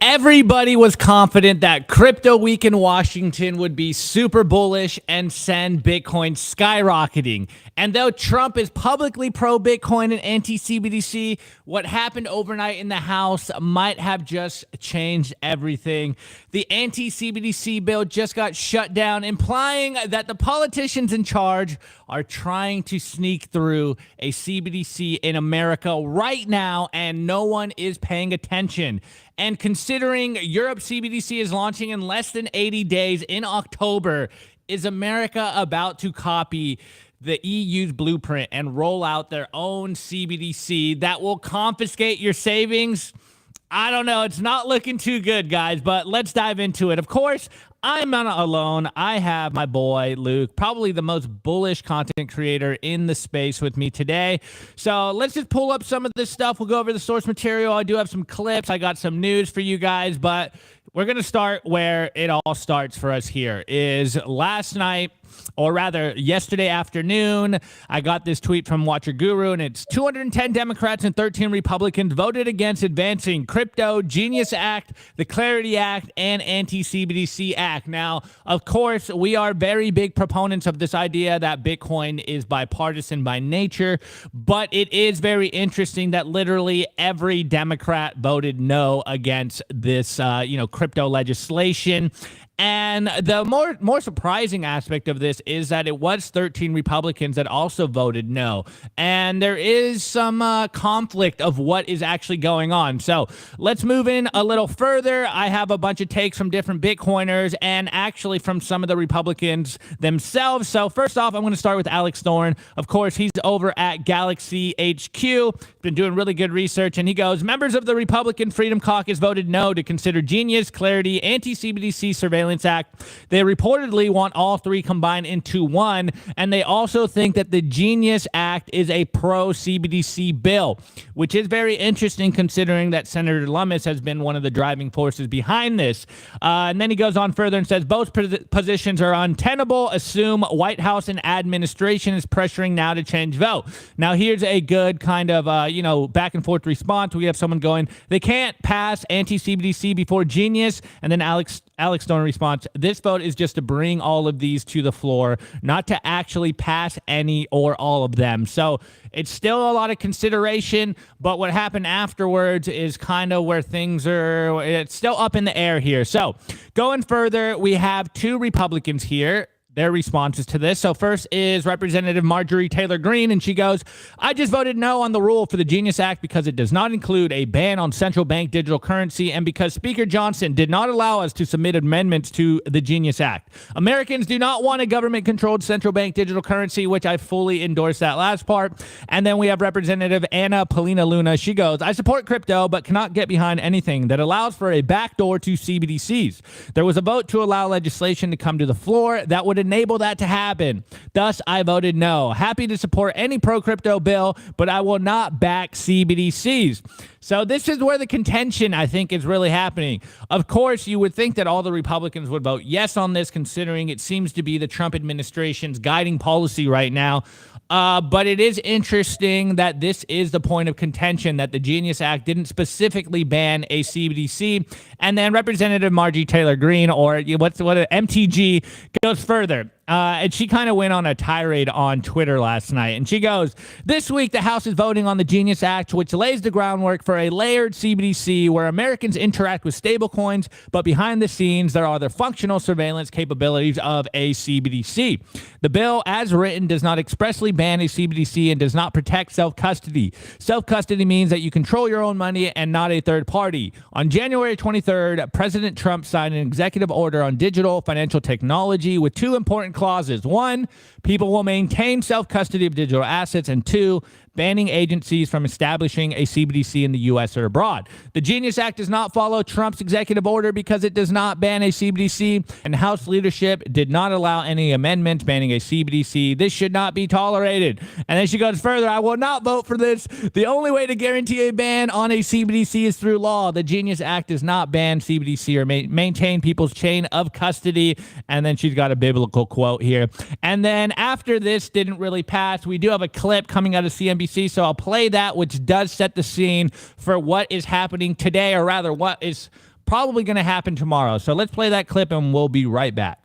Everybody was confident that crypto week in Washington would be super bullish and send Bitcoin skyrocketing. And though Trump is publicly pro-Bitcoin and anti-CBDC, what happened overnight in the House might have just changed everything. The anti-CBDC bill just got shut down, implying that the politicians in charge are trying to sneak through a CBDC in America right now, and no one is paying attention. And considering Europe CBDC is launching in less than 80 days in October, is America about to copy the EU's blueprint and roll out their own CBDC that will confiscate your savings? I don't know. It's not looking too good, guys, but let's dive into it. Of course, I'm not alone. I have my boy, Luke, probably the most bullish content creator in the space with me today. So let's just pull up some of this stuff. We'll go over the source material. I do have some clips. I got some news for you guys, but we're going to start where it all starts for us here. Is last night, or rather yesterday afternoon, I got this tweet from Watcher Guru, and it's 210 Democrats and 13 Republicans voted against advancing Crypto Genius Act, the Clarity Act, and Anti-CBDC Act. Now, of course, we are very big proponents of this idea that Bitcoin is bipartisan by nature, but it is very interesting that literally every Democrat voted no against this, crypto legislation. And the more surprising aspect of this is that it was 13 Republicans that also voted no. And there is some conflict of what is actually going on. So let's move in a little further. I have a bunch of takes from different Bitcoiners and actually from some of the Republicans themselves. So first off, I'm going to start with Alex Thorne. Of course, he's over at Galaxy HQ. Been doing really good research. And he goes, members of the Republican Freedom Caucus voted no to consider Genius, Clarity, Anti-CBDC Surveillance Act. They reportedly want all three combined into one, and they also think that the Genius Act is a pro-CBDC bill, which is very interesting considering that Senator Lummis has been one of the driving forces behind this. And then he goes on further and says, both positions are untenable. Assume White House and administration is pressuring now to change vote. Now, here's a good kind of, back and forth response. We have someone going, they can't pass anti-CBDC before Genius, and then Alex Stone responds, this vote is just to bring all of these to the floor, not to actually pass any or all of them. So it's still a lot of consideration, but what happened afterwards is kind of where it's still up in the air here. So going further, we have two Republicans here. Their responses to this. So first is Representative Marjorie Taylor Greene, and she goes, I just voted no on the rule for the Genius Act because it does not include a ban on central bank digital currency and because Speaker Johnson did not allow us to submit amendments to the Genius Act. Americans do not want a government-controlled central bank digital currency, which I fully endorse that last part. And then we have Representative Anna Paulina Luna. She goes, I support crypto, but cannot get behind anything that allows for a backdoor to CBDCs. There was a vote to allow legislation to come to the floor that would enable that to happen. Thus, I voted no. Happy to support any pro-crypto bill, but I will not back CBDCs. So this is where the contention, I think, is really happening. Of course, you would think that all the Republicans would vote yes on this, considering it seems to be the Trump administration's guiding policy right now. But it is interesting that this is the point of contention, that the Genius Act didn't specifically ban a CBDC. And then Representative Marjorie Taylor Greene, or MTG, goes further. And she kind of went on a tirade on Twitter last night. And she goes, this week, the House is voting on the Genius Act, which lays the groundwork for a layered CBDC where Americans interact with stablecoins, but behind the scenes, there are the functional surveillance capabilities of a CBDC. The bill, as written, does not expressly ban a CBDC and does not protect self-custody. Self-custody means that you control your own money and not a third party. On January 23rd, President Trump signed an executive order on digital financial technology with two important clauses. One, people will maintain self-custody of digital assets, and two, banning agencies from establishing a CBDC in the U.S. or abroad. The Genius Act does not follow Trump's executive order because it does not ban a CBDC, and House leadership did not allow any amendments banning a CBDC. This should not be tolerated. And then she goes further, I will not vote for this. The only way to guarantee a ban on a CBDC is through law. The Genius Act does not ban CBDC or maintain people's chain of custody. And then she's got a biblical quote here. And then after this didn't really pass, we do have a clip coming out of CNBC, so I'll play that, which does set the scene for what is happening today, or rather what is probably going to happen tomorrow. So let's play that clip and we'll be right back.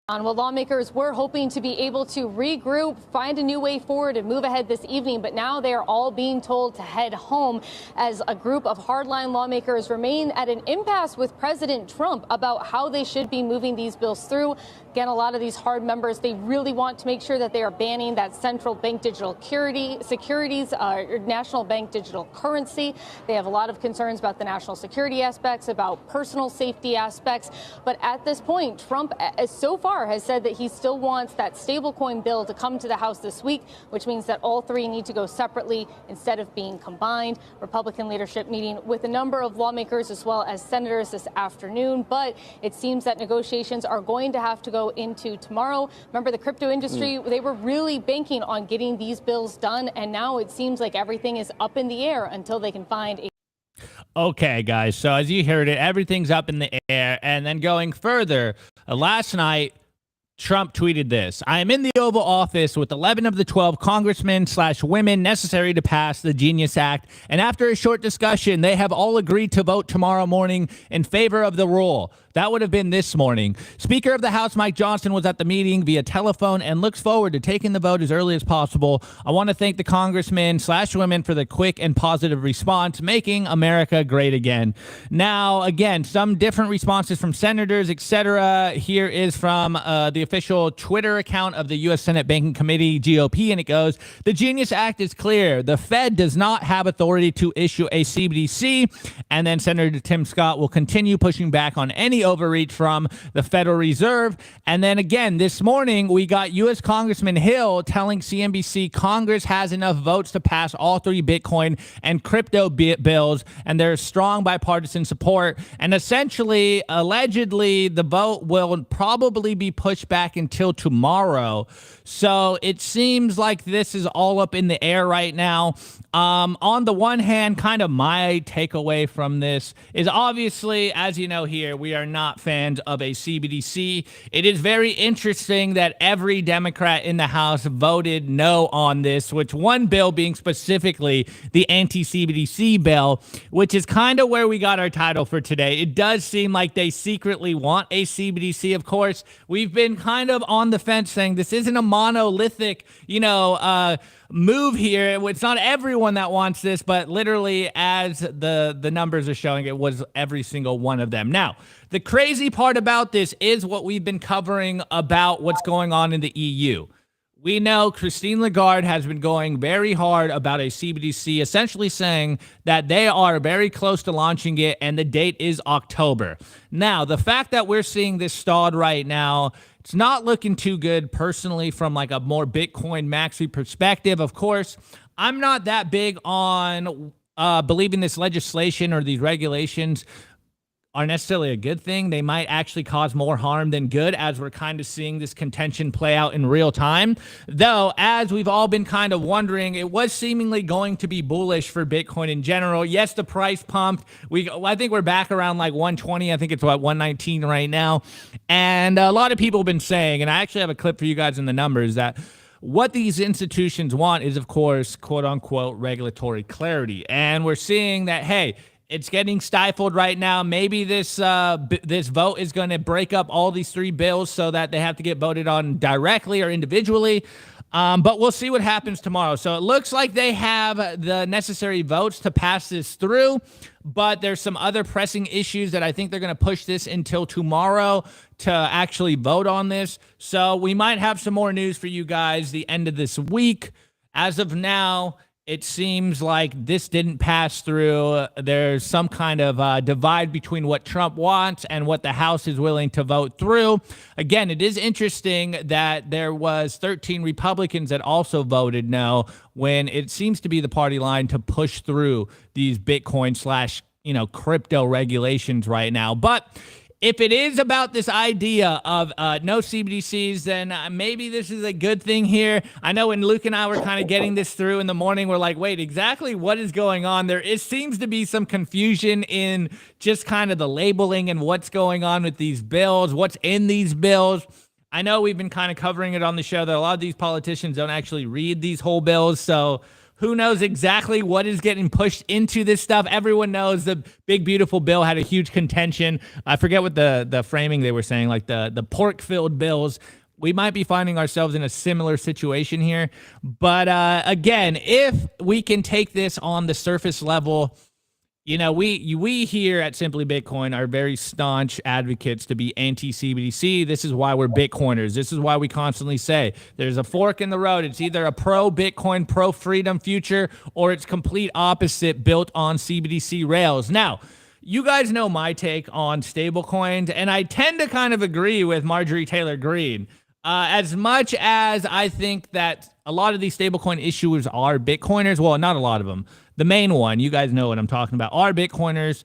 Well, lawmakers were hoping to be able to regroup, find a new way forward, and move ahead this evening. But now they are all being told to head home as a group of hardline lawmakers remain at an impasse with President Trump about how they should be moving these bills through. Again, a lot of these hard members, they really want to make sure that they are banning that central bank digital securities, national bank digital currency. They have a lot of concerns about the national security aspects, about personal safety aspects. But at this point, Trump, so far, has said that he still wants that stablecoin bill to come to the House this week, which means that all three need to go separately instead of being combined. Republican leadership meeting with a number of lawmakers as well as senators this afternoon, but it seems that negotiations are going to have to go into tomorrow. Remember, the crypto industry, they were really banking on getting these bills done, and now it seems like everything is up in the air until they can find a... Okay, guys, so as you heard it, everything's up in the air. And then going further, last night, Trump tweeted this: I am in the Oval Office with 11 of the 12 congressmen/women necessary to pass the GENUIS Act. And after a short discussion, they have all agreed to vote tomorrow morning in favor of the rule. That would have been this morning. Speaker of the House Mike Johnson was at the meeting via telephone and looks forward to taking the vote as early as possible. I want to thank the congressmen/women for the quick and positive response, making America great again. Now, again, some different responses from senators, etc. Here is from the official Twitter account of the U.S. Senate Banking Committee, GOP, and it goes, the GENUIS Act is clear. The Fed does not have authority to issue a CBDC. And then Senator Tim Scott will continue pushing back on any overreach from the Federal Reserve. And then again, this morning, we got U.S. Congressman Hill telling CNBC Congress has enough votes to pass all three Bitcoin and crypto bills, and there's strong bipartisan support. And essentially, allegedly, the vote will probably be pushed back until tomorrow. So it seems like this is all up in the air right now. On the one hand, kind of my takeaway from this is obviously, as you know here, we are not fans of a CBDC. It is very interesting that every Democrat in the House voted no on this, which one bill being specifically the anti-CBDC bill, which is kind of where we got our title for today. It does seem like they secretly want a CBDC. Of course, we've been kind of on the fence saying this isn't a monolithic, move here. It's not everyone that wants this, but literally, as the numbers are showing, it was every single one of them. Now, the crazy part about this is what we've been covering about what's going on in the EU. We know Christine Lagarde has been going very hard about a CBDC, essentially saying that they are very close to launching it, and the date is October. Now, the fact that we're seeing this stalled right now, it's not looking too good personally from like a more Bitcoin maxi perspective. Of course, I'm not that big on believing this legislation or these regulations are necessarily a good thing. They might actually cause more harm than good, as we're kind of seeing this contention play out in real time. Though, as we've all been kind of wondering, it was seemingly going to be bullish for Bitcoin in general. Yes, the price pumped. I think we're back around like 120. I think it's what, 119 right now. And a lot of people have been saying, and I actually have a clip for you guys in the numbers, that what these institutions want is, of course, quote unquote, regulatory clarity. And we're seeing that, hey, it's getting stifled right now. Maybe this vote is going to break up all these three bills so that they have to get voted on directly or individually. But we'll see what happens tomorrow. So it looks like they have the necessary votes to pass this through, but there's some other pressing issues that I think they're going to push this until tomorrow to actually vote on this. So we might have some more news for you guys the end of this week. As of now, it seems like this didn't pass through. There's some kind of divide between what Trump wants and what the House is willing to vote through. Again, it is interesting that there was 13 Republicans that also voted no, when it seems to be the party line to push through these Bitcoin / crypto regulations right now. But if it is about this idea of no CBDCs, then maybe this is a good thing here. I know when Luke and I were kind of getting this through in the morning, we're like, wait, exactly what is going on? It seems to be some confusion in just kind of the labeling and what's going on with these bills, what's in these bills. I know we've been kind of covering it on the show that a lot of these politicians don't actually read these whole bills, so Who knows exactly what is getting pushed into this stuff? Everyone knows the big, beautiful bill had a huge contention. I forget what the framing they were saying, like the pork-filled bills. We might be finding ourselves in a similar situation here. But again, if we can take this on the surface level, you know, we here at Simply Bitcoin are very staunch advocates to be anti-CBDC. This is why we're Bitcoiners. This is why we constantly say there's a fork in the road. It's either a pro-Bitcoin, pro-freedom future, or it's complete opposite, built on CBDC rails. Now, you guys know my take on stablecoins, and I tend to kind of agree with Marjorie Taylor Greene. As much as I think that a lot of these stablecoin issuers are Bitcoiners, well, not a lot of them. The main one, you guys know what I'm talking about, are Bitcoiners.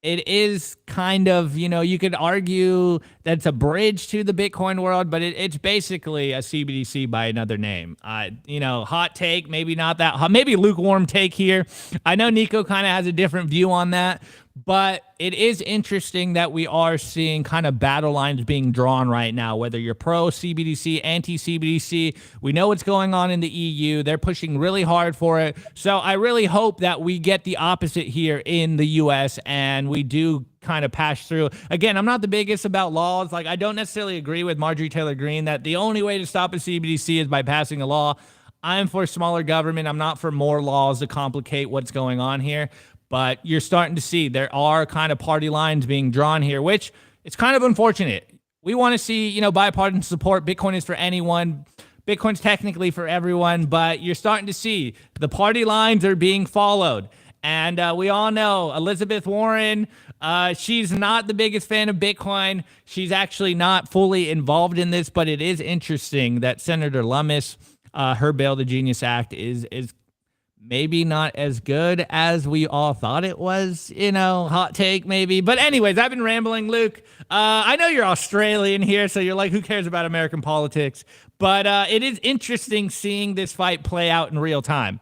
It is kind of, you know, you could argue that's a bridge to the Bitcoin world, but it's basically a CBDC by another name. You know, hot take, maybe not that hot, maybe lukewarm take here. I know NICO kind of has a different view on that, but it is interesting that we are seeing kind of battle lines being drawn right now, whether you're pro CBDC, anti CBDC. We know what's going on in the EU. They're pushing really hard for it. So I really hope that we get the opposite here in the US and we do kind of pass through. Again, I'm not the biggest about laws. Like, I don't necessarily agree with Marjorie Taylor Greene that the only way to stop a CBDC is by passing a law. I'm for smaller government. I'm not for more laws to complicate what's going on here. But you're starting to see there are kind of party lines being drawn here, which it's kind of unfortunate. We want to see, you know, bipartisan support. Bitcoin is for anyone. Bitcoin's technically for everyone, but you're starting to see the party lines are being followed. And we all know Elizabeth Warren, she's not the biggest fan of Bitcoin. She's actually not fully involved in this, but it is interesting that Senator Lummis, her bill, the Genius Act, is maybe not as good as we all thought it was, you know, hot take maybe. But anyways, I've been rambling, Luke. I know you're Australian here, so you're like, who cares about American politics? But it is interesting seeing this fight play out in real time.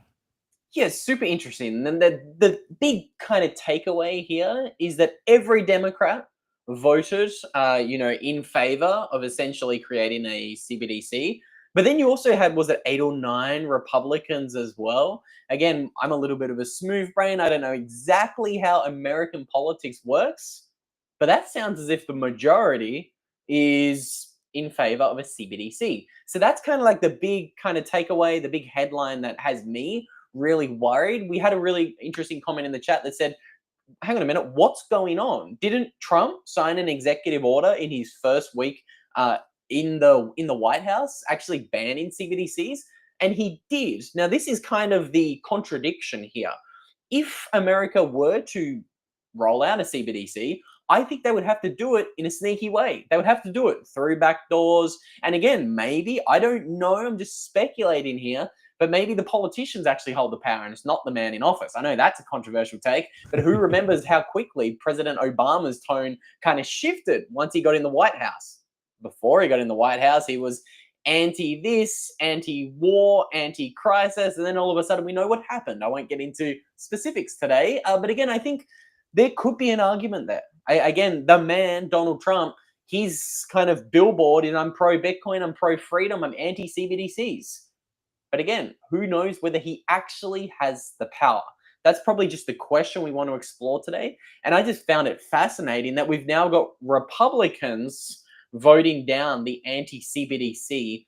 Yeah, super interesting. And the big kind of takeaway here is that every Democrat voted, you know, in favor of essentially creating a CBDC. But then you also had, was it 8 or 9 Republicans as well? Again, I'm a little bit of a smooth brain. I don't know exactly how American politics works, but that sounds as if the majority is in favor of a CBDC. So that's kind of like the big kind of takeaway, the big headline that has me really worried. We had a really interesting comment in the chat that said, hang on a minute, what's going on? Didn't Trump sign an executive order in his first week in the White House actually banning CBDCs? And he did. Now, this is kind of the contradiction here. If America were to roll out a CBDC, I think they would have to do it in a sneaky way. They would have to do it through back doors. And again, maybe, I don't know, I'm just speculating here, but maybe the politicians actually hold the power and it's not the man in office. I know that's a controversial take, but who remembers how quickly President Obama's tone kind of shifted once he got in the White House? Before he got in the White House, he was anti-this, anti-war, anti-crisis, and then all of a sudden we know what happened. I won't get into specifics today, but again, I think there could be an argument there. Again, the man, Donald Trump, his kind of billboard is I'm pro-Bitcoin, I'm pro-freedom, I'm anti-CBDCs. But again, who knows whether he actually has the power? That's probably just the question we want to explore today. And I just found it fascinating that we've now got Republicans voting down the anti-CBDC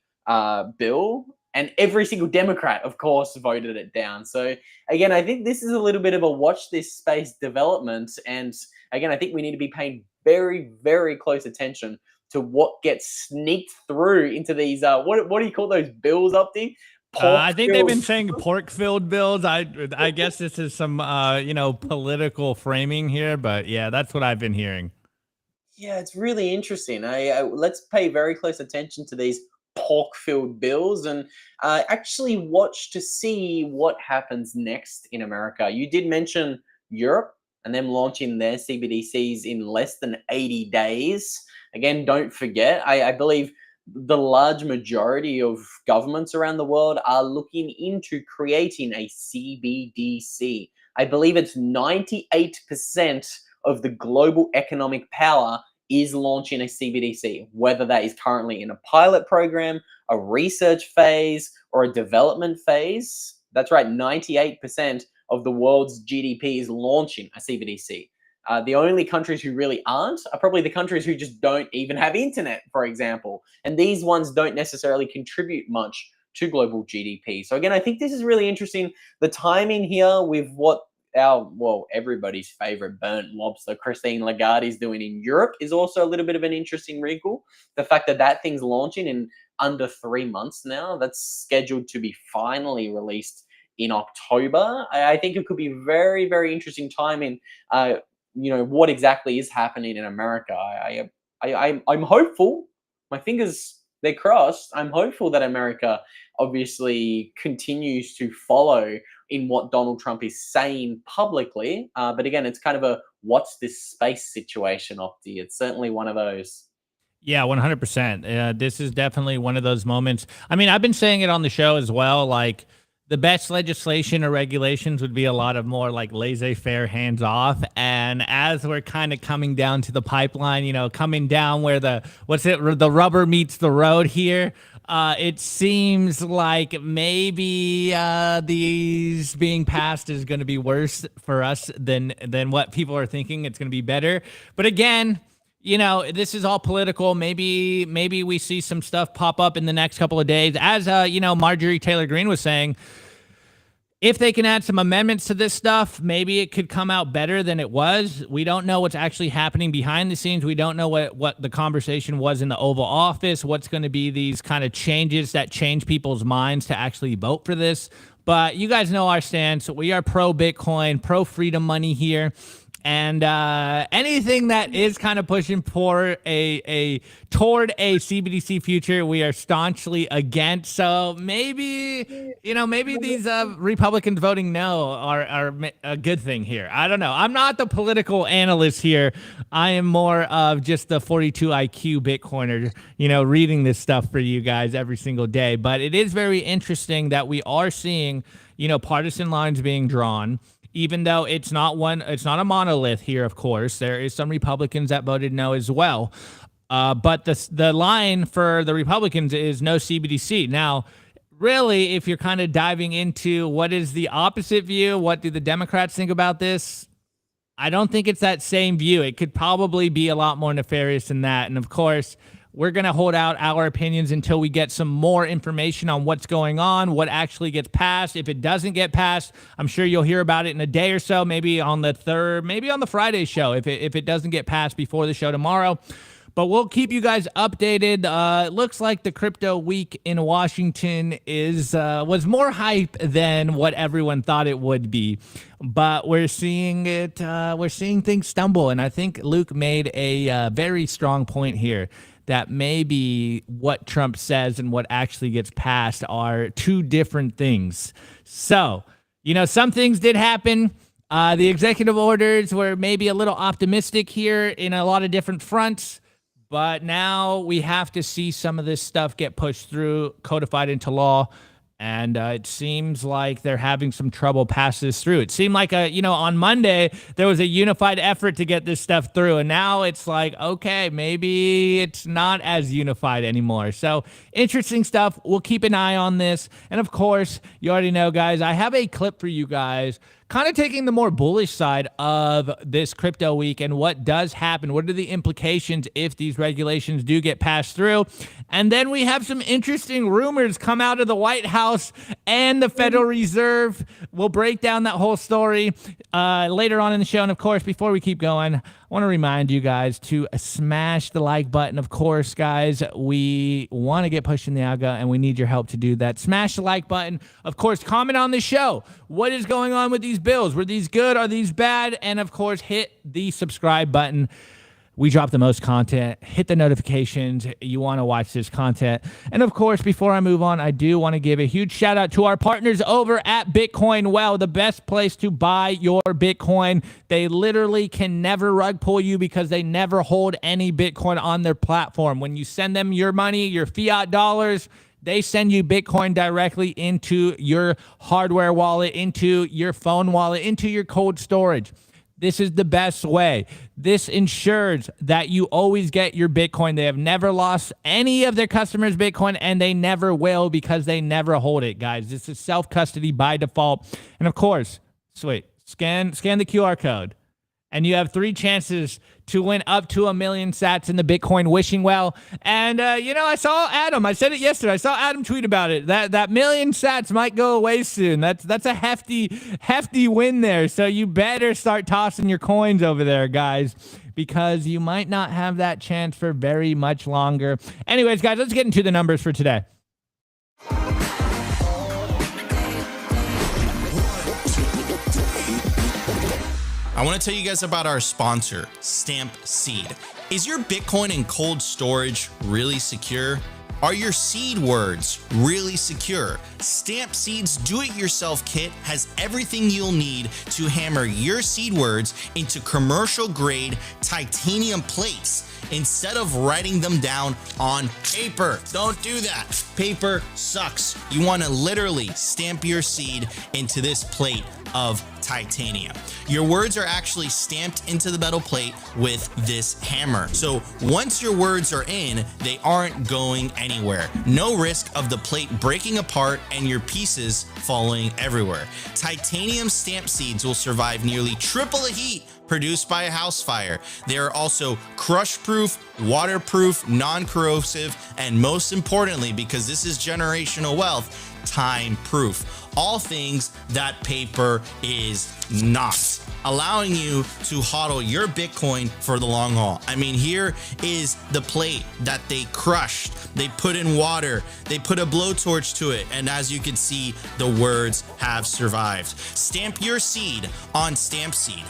bill, and every single Democrat, of course, voted it down. So again, I think this is a little bit of a watch this space development. And again, I think we need to be paying very, very close attention to what gets sneaked through into these, what do you call those bills, Opti? I think they've been saying pork-filled bills. I guess this is some, you know, political framing here, but yeah, that's what I've been hearing. Yeah, it's really interesting. Let's pay very close attention to these pork-filled bills and actually watch to see what happens next in America. You did mention Europe and them launching their CBDCs in less than 80 days. Again, don't forget, I believe the large majority of governments around the world are looking into creating a CBDC. I believe it's 98% of the global economic power is launching a CBDC, whether that is currently in a pilot program, a research phase, or a development phase. That's right, 98% of the world's GDP is launching a CBDC. The only countries who really aren't are probably the countries who just don't even have internet, for example. And these ones don't necessarily contribute much to global GDP. So again, I think this is really interesting. The timing here with what everybody's favorite burnt lobster, Christine Lagarde, is doing in Europe is also a little bit of an interesting wrinkle. The fact that that thing's launching in under 3 months now, that's scheduled to be finally released in October. I think it could be very, very interesting timing. What exactly is happening in America. I'm hopeful. My fingers, they're crossed. I'm hopeful that America obviously continues to follow in what Donald Trump is saying publicly. But again, it's kind of a what's this space situation, Opti. It's certainly one of those. Yeah, 100%. This is definitely one of those moments. I mean, I've been saying it on the show as well. Like, the best legislation or regulations would be a lot of more like laissez-faire, hands off. And as we're kind of coming down to the pipeline, coming down where the rubber meets the road here, it seems like maybe these being passed is going to be worse for us than what people are thinking. It's going to be better. But again, this is all political. Maybe we see some stuff pop up in the next couple of days. As, Marjorie Taylor Greene was saying, if they can add some amendments to this stuff, maybe it could come out better than it was. We don't know what's actually happening behind the scenes. We don't know what the conversation was in the Oval Office, what's going to be these kind of changes that change people's minds to actually vote for this. But you guys know our stance. We are pro-Bitcoin, pro-freedom money here. And anything that is kind of pushing for toward a CBDC future, we are staunchly against. So maybe these Republicans voting no are a good thing here. I don't know. I'm not the political analyst here. I am more of just the 42 IQ Bitcoiner, reading this stuff for you guys every single day. But it is very interesting that we are seeing, partisan lines being drawn. Even though it's not a monolith here, of course. There is some Republicans that voted no as well. But the line for the Republicans is no CBDC. Now, really, if you're kind of diving into what is the opposite view, what do the Democrats think about this? I don't think it's that same view. It could probably be a lot more nefarious than that. And of course, we're going to hold out our opinions until we get some more information on what's going on, what actually gets passed. If it doesn't get passed, I'm sure you'll hear about it in a day or so, maybe on the Friday show, if it doesn't get passed before the show tomorrow. But we'll keep you guys updated. It looks like the crypto week in Washington was more hype than what everyone thought it would be. But we're seeing it. We're seeing things stumble, and I think Luke made a very strong point here, that maybe what Trump says and what actually gets passed are two different things. So, some things did happen. The executive orders were maybe a little optimistic here in a lot of different fronts, but now we have to see some of this stuff get pushed through, codified into law. And it seems like they're having some trouble passing this through. It seemed like, on Monday, there was a unified effort to get this stuff through. And now it's like, okay, maybe it's not as unified anymore. So interesting stuff. We'll keep an eye on this. And of course, you already know, guys, I have a clip for you guys kind of taking the more bullish side of this crypto week and what does happen. What are the implications if these regulations do get passed through? And then we have some interesting rumors come out of the White House and the Federal Reserve. We'll break down that whole story later on in the show. And of course, before we keep going, I want to remind you guys to smash the like button. Of course, guys, we want to get pushing the algo and we need your help to do that. Smash the like button. Of course, comment on the show. What is going on with these bills? Were these good? Are these bad? And of course, hit the subscribe button. We drop the most content. Hit the notifications. You want to watch this content. And of course, before I move on, I do want to give a huge shout out to our partners over at Bitcoin Well, the best place to buy your Bitcoin. They literally can never rug pull you because they never hold any Bitcoin on their platform. When you send them your money, your fiat dollars, they send you Bitcoin directly into your hardware wallet, into your phone wallet, into your cold storage. This is the best way. This ensures that you always get your Bitcoin. They have never lost any of their customers' Bitcoin, and they never will because they never hold it, guys. This is self-custody by default. And of course, sweet, scan the QR code, and you have 3 chances to win up to 1 million sats in the Bitcoin wishing well. And, you know, I saw Adam. I said it yesterday. I saw Adam tweet about it. That million sats might go away soon. That's a hefty win there. So you better start tossing your coins over there, guys, because you might not have that chance for very much longer. Anyways, guys, let's get into the numbers for today. I want to tell you guys about our sponsor, Stamp Seed. Is your Bitcoin in cold storage really secure? Are your seed words really secure? Stamp Seed's do-it-yourself kit has everything you'll need to hammer your seed words into commercial-grade titanium plates instead of writing them down on paper. Don't do that. Paper sucks. You want to literally stamp your seed into this plate of titanium. Your words are actually stamped into the metal plate with this hammer. So once your words are in, they aren't going anywhere. No risk of the plate breaking apart and your pieces falling everywhere. Titanium stamp seeds will survive nearly triple the heat produced by a house fire. They are also crush-proof, waterproof, non-corrosive, and most importantly, because this is generational wealth, time-proof. All things that paper is not, allowing you to hodl your Bitcoin for the long haul. I mean, here is the plate that they crushed. They put in water, they put a blowtorch to it, and as you can see, the words have survived. Stamp your seed on Stamp Seed.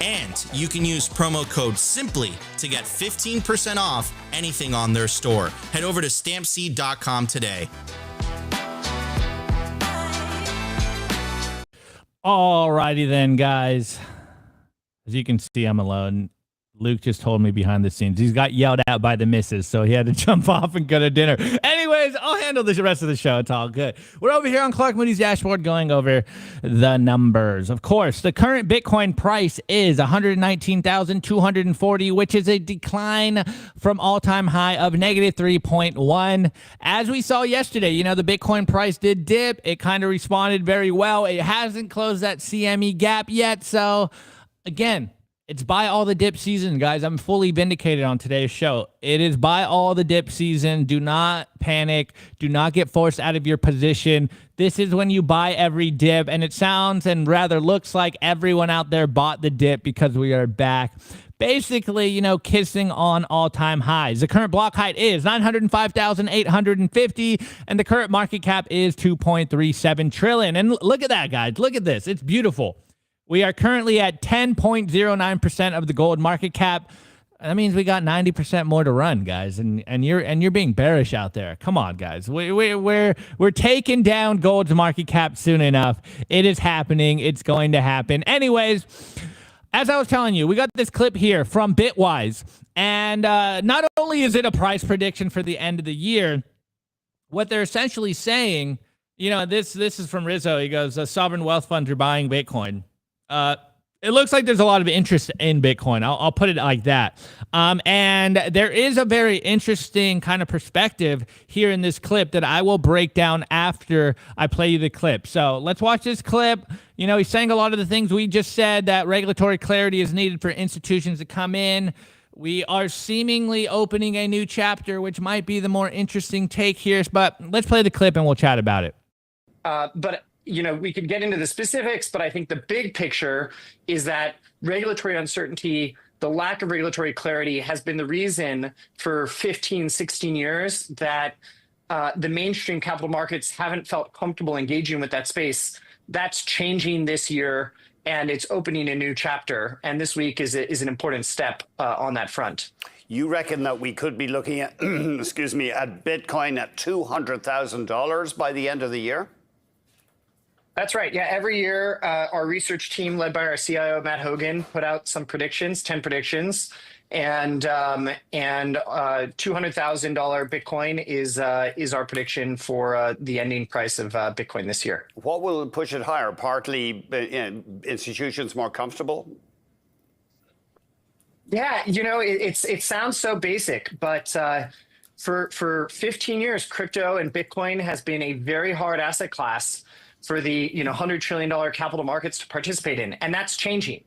And you can use promo code SIMPLY to get 15% off anything on their store. Head over to stampseed.com today. Alrighty then, guys. As you can see, I'm alone. Luke just told me behind the scenes he's got yelled at by the missus, so he had to jump off and go to dinner. Anyways, I'll handle the rest of the show. It's all good. We're over here on Clark Moody's dashboard going over the numbers. Of course, the current Bitcoin price is 119,240, which is a decline from all-time high of negative 3.1. As we saw yesterday, you know, the Bitcoin price did dip. It kind of responded very well. It hasn't closed that CME gap yet, so again, it's buy all the dip season, guys. I'm fully vindicated on today's show. It is buy all the dip season. Do not panic. Do not get forced out of your position. This is when you buy every dip, and it sounds and rather looks like everyone out there bought the dip because we are back. Basically, you know, kissing on all-time highs. The current block height is 905,850, and the current market cap is 2.37 trillion. And look at that, guys. Look at this. It's beautiful. We are currently at 10.09% of the gold market cap. That means we got 90% more to run, guys. And you're being bearish out there. Come on, guys. We're taking down gold's market cap soon enough. It is happening. It's going to happen. Anyways, as I was telling you, we got this clip here from Bitwise, and not only is it a price prediction for the end of the year, what they're essentially saying, you know, this is from Rizzo. He goes, sovereign wealth funds are buying Bitcoin. It looks like there's a lot of interest in Bitcoin. I'll put it like that. And there is a very interesting kind of perspective here in this clip that I will break down after I play you the clip. So let's watch this clip. You know, he's saying a lot of the things we just said, that regulatory clarity is needed for institutions to come in. We are seemingly opening a new chapter, which might be the more interesting take here. But let's play the clip and we'll chat about it. But you know, we could get into the specifics, but I think the big picture is that regulatory uncertainty, the lack of regulatory clarity, has been the reason for 15, 16 years that the mainstream capital markets haven't felt comfortable engaging with that space. That's changing this year, and it's opening a new chapter. And this week is an important step on that front. You reckon that we could be looking at, excuse me, at Bitcoin at $200,000 by the end of the year? That's right. Yeah, every year, our research team, led by our CIO, Matt Hogan, put out some predictions, 10 predictions. And $200,000 Bitcoin is our prediction for the ending price of Bitcoin this year. What will push it higher? Partly institutions more comfortable? Yeah, it sounds so basic, but for 15 years, crypto and Bitcoin has been a very hard asset class for the $100 trillion capital markets to participate in, and that's changing.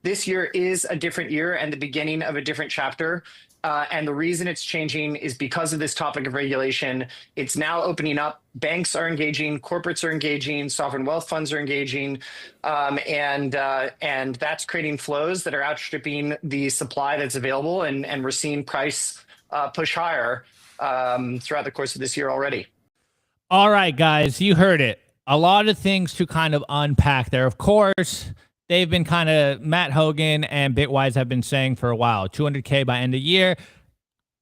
This year is a different year and the beginning of a different chapter. And the reason it's changing is because of this topic of regulation. It's now opening up. Banks are engaging, corporates are engaging, sovereign wealth funds are engaging, and that's creating flows that are outstripping the supply that's available, and we're seeing price push higher throughout the course of this year already. All right, guys, you heard it. A lot of things to kind of unpack there. Of course, they've been kind of, Matt Hogan and Bitwise have been saying for a while, 200K by end of year.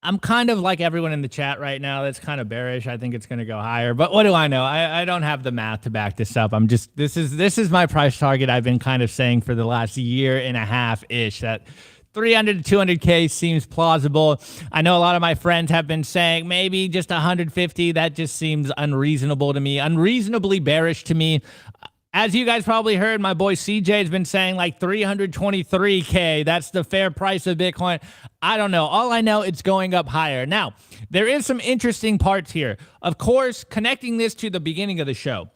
I'm kind of like everyone in the chat right now that's kind of bearish. I think it's going to go higher, but what do I know? I don't have the math to back this up. I'm just, this is my price target. I've been kind of saying for the last year and a half ish that 300 to 200K seems plausible. I know a lot of my friends have been saying maybe just 150. That just seems unreasonable to me, unreasonably bearish to me. As you guys probably heard, my boy CJ has been saying like 323K. That's the fair price of Bitcoin. I don't know. All I know, it's going up higher. Now, there is some interesting parts here. Of course, connecting this to the beginning of the show,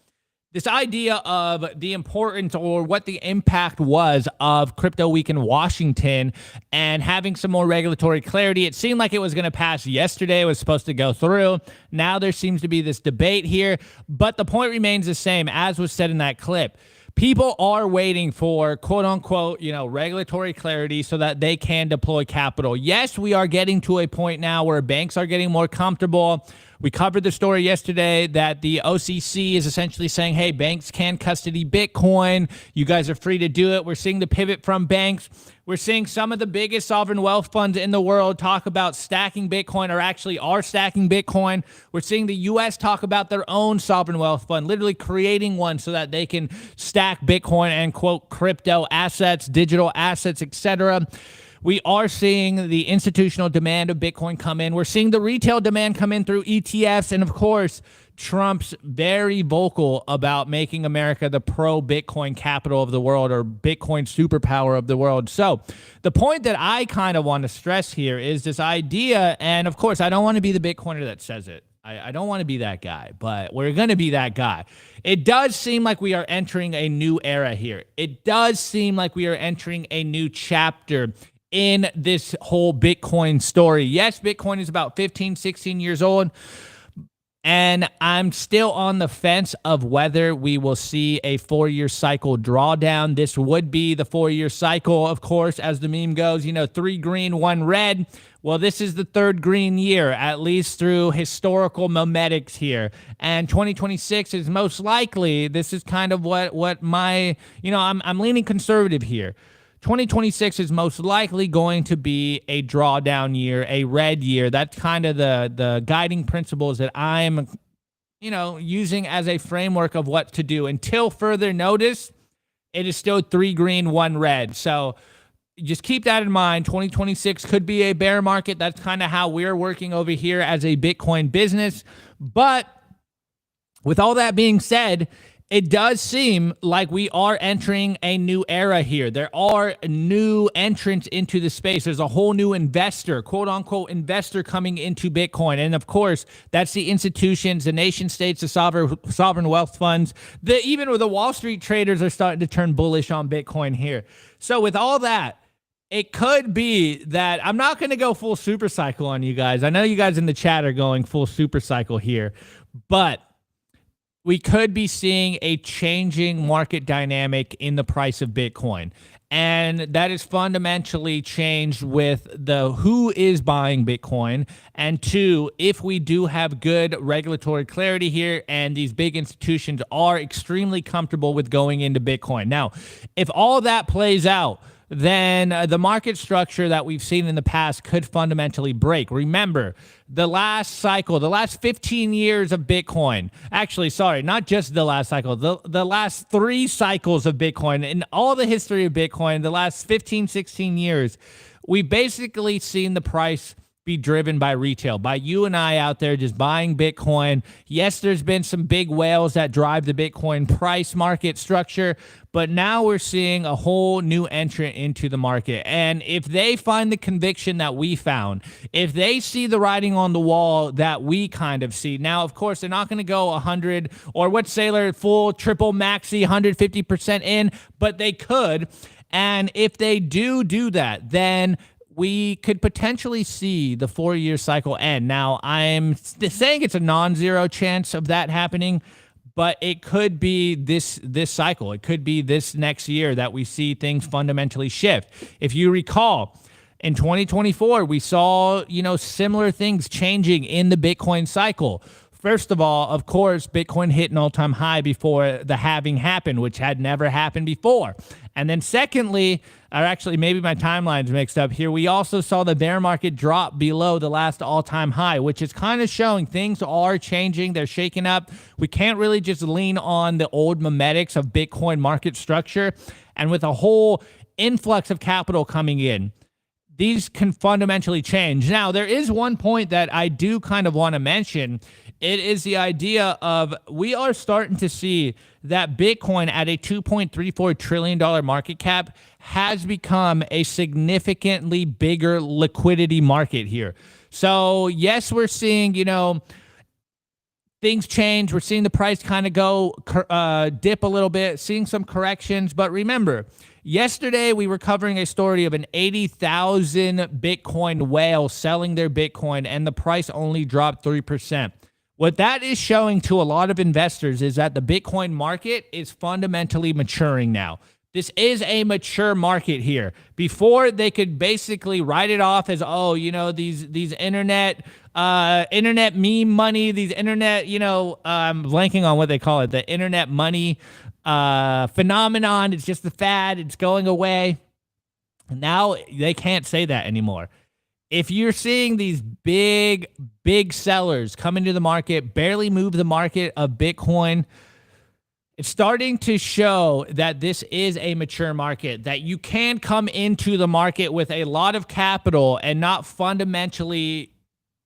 this idea of the importance or what the impact was of Crypto Week in Washington and having some more regulatory clarity. It seemed like it was going to pass yesterday. It was supposed to go through. Now there seems to be this debate here, but the point remains the same as was said in that clip. People are waiting for quote unquote, regulatory clarity so that they can deploy capital. Yes, we are getting to a point now where banks are getting more comfortable. We covered the story yesterday that the OCC is essentially saying, hey, banks can custody Bitcoin. You guys are free to do it. We're seeing the pivot from banks. We're seeing some of the biggest sovereign wealth funds in the world talk about stacking Bitcoin, or actually are stacking Bitcoin. We're seeing the U.S. talk about their own sovereign wealth fund, literally creating one so that they can stack Bitcoin and, quote, crypto assets, digital assets, etc. We are seeing the institutional demand of Bitcoin come in. We're seeing the retail demand come in through ETFs. And of course, Trump's very vocal about making America the pro-Bitcoin capital of the world, or Bitcoin superpower of the world. So the point that I kind of want to stress here is this idea, and of course, I don't want to be the Bitcoiner that says it. I don't want to be that guy, but we're going to be that guy. It does seem like we are entering a new era here. It does seem like we are entering a new chapter in this whole Bitcoin story. Yes, Bitcoin is about 15, 16 years old, and I'm still on the fence of whether we will see a 4-year cycle drawdown. This would be the 4-year cycle, of course, as the meme goes, 3 green, 1 red. Well, this is the 3rd green year, at least through historical memetics here. And 2026 is most likely, this is kind of what my, I'm leaning conservative here. 2026 is most likely going to be a drawdown year, a red year. That's kind of the guiding principles that I'm, using as a framework of what to do. Until further notice, it is still 3 green, 1 red. So just keep that in mind. 2026 could be a bear market. That's kind of how we're working over here as a Bitcoin business. But with all that being said, it does seem like we are entering a new era here. There are new entrants into the space. There's a whole new investor, quote unquote investor, coming into Bitcoin. And of course, that's the institutions, the nation states, the sovereign wealth funds. Even with the Wall Street traders are starting to turn bullish on Bitcoin here. So with all that, it could be that I'm not going to go full super cycle on you guys. I know you guys in the chat are going full super cycle here, but we could be seeing a changing market dynamic in the price of Bitcoin. And that is fundamentally changed with the who is buying Bitcoin. And 2, if we do have good regulatory clarity here and these big institutions are extremely comfortable with going into Bitcoin. Now, if all that plays out, then the market structure that we've seen in the past could fundamentally break. Remember, the last cycle, the last 15 years of Bitcoin, actually, sorry, not just the last cycle, the last 3 cycles of Bitcoin, in all the history of Bitcoin, the last 15, 16 years, we've basically seen the price be driven by retail, by you and I out there just buying Bitcoin. Yes, there's been some big whales that drive the Bitcoin price market structure, but now we're seeing a whole new entrant into the market. And if they find the conviction that we found, if they see the writing on the wall that we kind of see, now, of course, they're not going to go 100 or what Saylor full triple maxi 150% in, but they could. And if they do that, then we could potentially see the 4-year cycle end. Now, I'm saying it's a non-zero chance of that happening, but it could be this cycle. It could be this next year that we see things fundamentally shift. If you recall, in 2024, we saw, similar things changing in the Bitcoin cycle. First of all, of course, Bitcoin hit an all-time high before the halving happened, which had never happened before. And then secondly, or actually maybe my timeline's mixed up here, we also saw the bear market drop below the last all-time high, which is kind of showing things are changing. They're shaking up. We can't really just lean on the old memetics of Bitcoin market structure. And with a whole influx of capital coming in, these can fundamentally change. Now, there is one point that I do kind of want to mention. It is the idea of we are starting to see that Bitcoin at a $2.34 trillion market cap has become a significantly bigger liquidity market here. So, yes, we're seeing, things change. We're seeing the price kind of go dip a little bit, seeing some corrections. But remember, yesterday we were covering a story of an 80,000 Bitcoin whale selling their Bitcoin, and the price only dropped 3%. What that is showing to a lot of investors is that the Bitcoin market is fundamentally maturing now. This is a mature market here. Before, they could basically write it off as, these internet meme money, these internet, I'm blanking on what they call it, the internet money phenomenon. It's just a fad. It's going away. Now they can't say that anymore. If you're seeing these big sellers come into the market, barely move the market of Bitcoin, it's starting to show that this is a mature market, that you can come into the market with a lot of capital and not fundamentally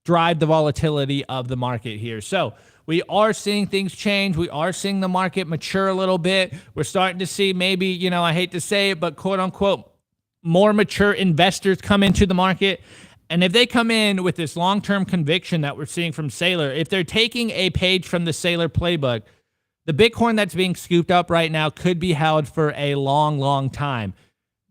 drive the volatility of the market here. So we are seeing things change. We are seeing the market mature a little bit. We're starting to see maybe, I hate to say it, but quote unquote, more mature investors come into the market. And if they come in with this long-term conviction that we're seeing from Saylor, if they're taking a page from the Saylor playbook, the Bitcoin that's being scooped up right now could be held for a long, long time.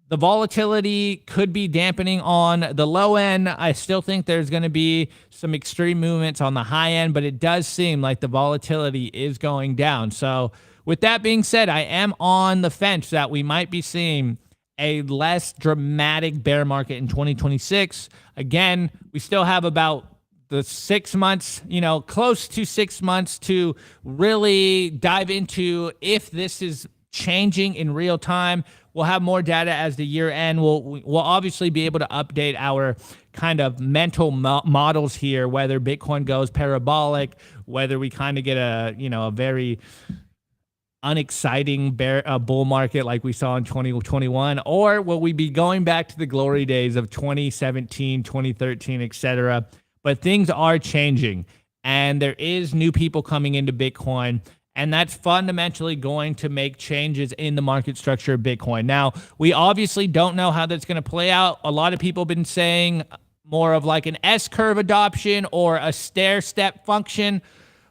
The volatility could be dampening on the low end. I still think there's going to be some extreme movements on the high end, but it does seem like the volatility is going down. So with that being said, I am on the fence that we might be seeing a less dramatic bear market in 2026. Again, we still have about the 6 months, close to 6 months to really dive into if this is changing in real time. We'll have more data as the year end. We'll obviously be able to update our kind of mental models here, whether Bitcoin goes parabolic, whether we kind of get a very unexciting bull market like we saw in 2021, or will we be going back to the glory days of 2017, 2013, etc.? But things are changing, and there is new people coming into Bitcoin, and that's fundamentally going to make changes in the market structure of Bitcoin. Now, we obviously don't know how that's going to play out. A lot of people have been saying more of like an S-curve adoption or a stair-step function.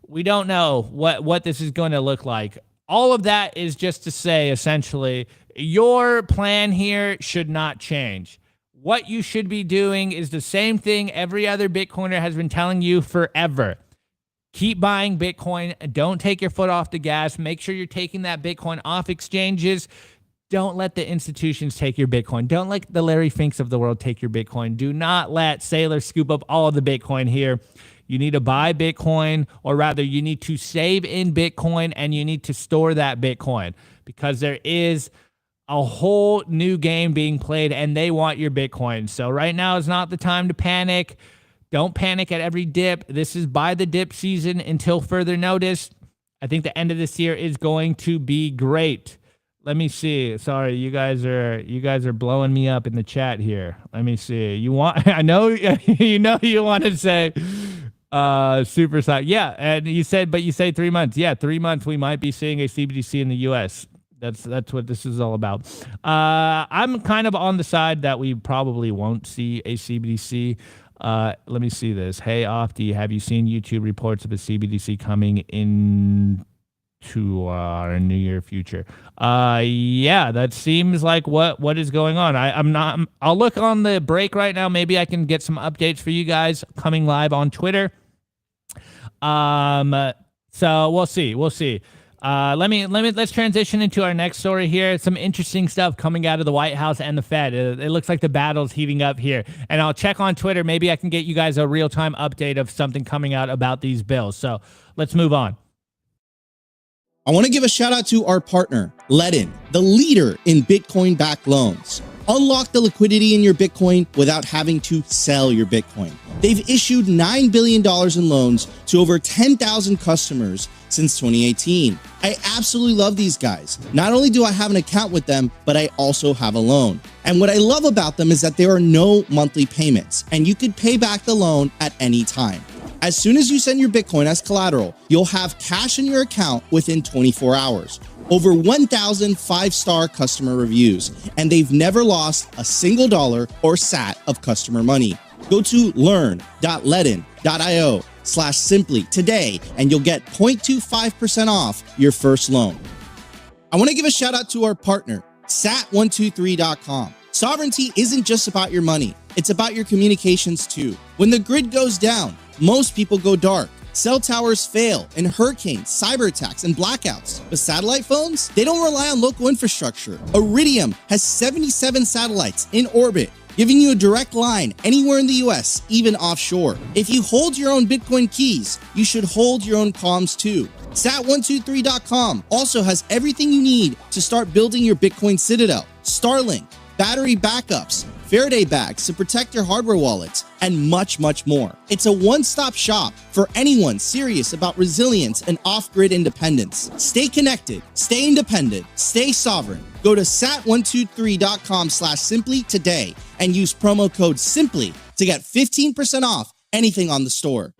We don't know what this is going to look like. All of that is just to say, essentially, your plan here should not change. What you should be doing is the same thing every other Bitcoiner has been telling you forever. Keep buying Bitcoin. Don't take your foot off the gas. Make sure you're taking that Bitcoin off exchanges. Don't let the institutions take your Bitcoin. Don't let the Larry Finks of the world take your Bitcoin. Do not let Saylor scoop up all of the Bitcoin here. You need to buy Bitcoin, or rather you need to save in Bitcoin, and you need to store that Bitcoin, because there is a whole new game being played and they want your Bitcoin. So right now is not the time to panic. Don't panic at every dip. This is buy the dip season until further notice. I think the end of this year is going to be great. Let me see. Sorry, you guys are blowing me up in the chat here. Let me see. You want? I know you want to say super side. Yeah, and you say 3 months. Yeah, 3 months we might be seeing a CBDC in the US. That's what this is all about. I'm kind of on the side that we probably won't see a CBDC. Let me see this. Hey, Opti, have you seen YouTube reports of a CBDC coming in to our near future? Yeah, that seems like what is going on. I'll look on the break right now. Maybe I can get some updates for you guys coming live on Twitter. So we'll see. Let's transition into our next story here. Some interesting stuff coming out of the White House and the Fed. It looks like the battle's heating up here. And I'll check on Twitter. Maybe I can get you guys a real-time update of something coming out about these bills. So let's move on. I want to give a shout out to our partner, Ledin, the leader in Bitcoin-backed loans. Unlock the liquidity in your Bitcoin without having to sell your Bitcoin. They've issued $9 billion in loans to over 10,000 customers since 2018. I absolutely love these guys. Not only do I have an account with them, but I also have a loan. And what I love about them is that there are no monthly payments, and you could pay back the loan at any time. As soon as you send your Bitcoin as collateral, you'll have cash in your account within 24 hours. Over 1,000 five-star customer reviews, and they've never lost a single dollar or sat of customer money. Go to learn.ledin.io/simply today, and you'll get 0.25% off your first loan. I want to give a shout out to our partner, sat123.com. Sovereignty isn't just about your money. It's about your communications too. When the grid goes down, most people go dark. Cell towers fail in hurricanes, cyber attacks, and blackouts. But satellite phones, they don't rely on local infrastructure. Iridium has 77 satellites in orbit, giving you a direct line anywhere in the US, even offshore. If you hold your own Bitcoin keys, you should hold your own comms too. Sat123.com also has everything you need to start building your Bitcoin citadel. Starlink, battery backups, Faraday bags to protect your hardware wallets, and much, much more. It's a one-stop shop for anyone serious about resilience and off-grid independence. Stay connected, stay independent, stay sovereign. Go to sat123.com/simply today and use promo code SIMPLY to get 15% off anything on the store.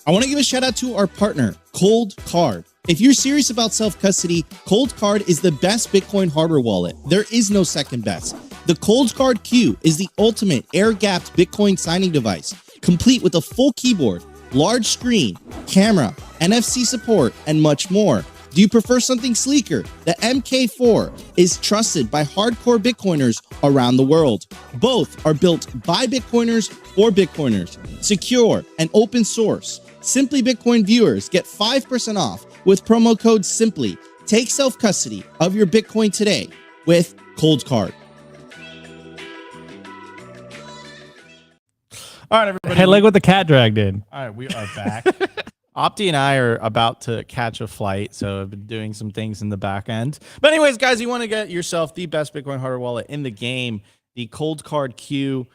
I want to give a shout out to our partner, Cold Card. If you're serious about self-custody, Cold Card is the best Bitcoin hardware wallet. There is no second best. The Cold Card Q is the ultimate air-gapped Bitcoin signing device, complete with a full keyboard, large screen, camera, NFC support, and much more. Do you prefer something sleeker? The MK4 is trusted by hardcore Bitcoiners around the world. Both are built by Bitcoiners for Bitcoiners, secure and open source. Simply Bitcoin viewers get 5% off with promo code SIMPLY. Take self-custody of your Bitcoin today with Cold Card. All right, everybody. Hey, look what the cat dragged in. All right, we are back. Opti and I are about to catch a flight, so I've been doing some things in the back end. But anyways, guys, you want to get yourself the best Bitcoin hardware wallet in the game, the Cold Card Q.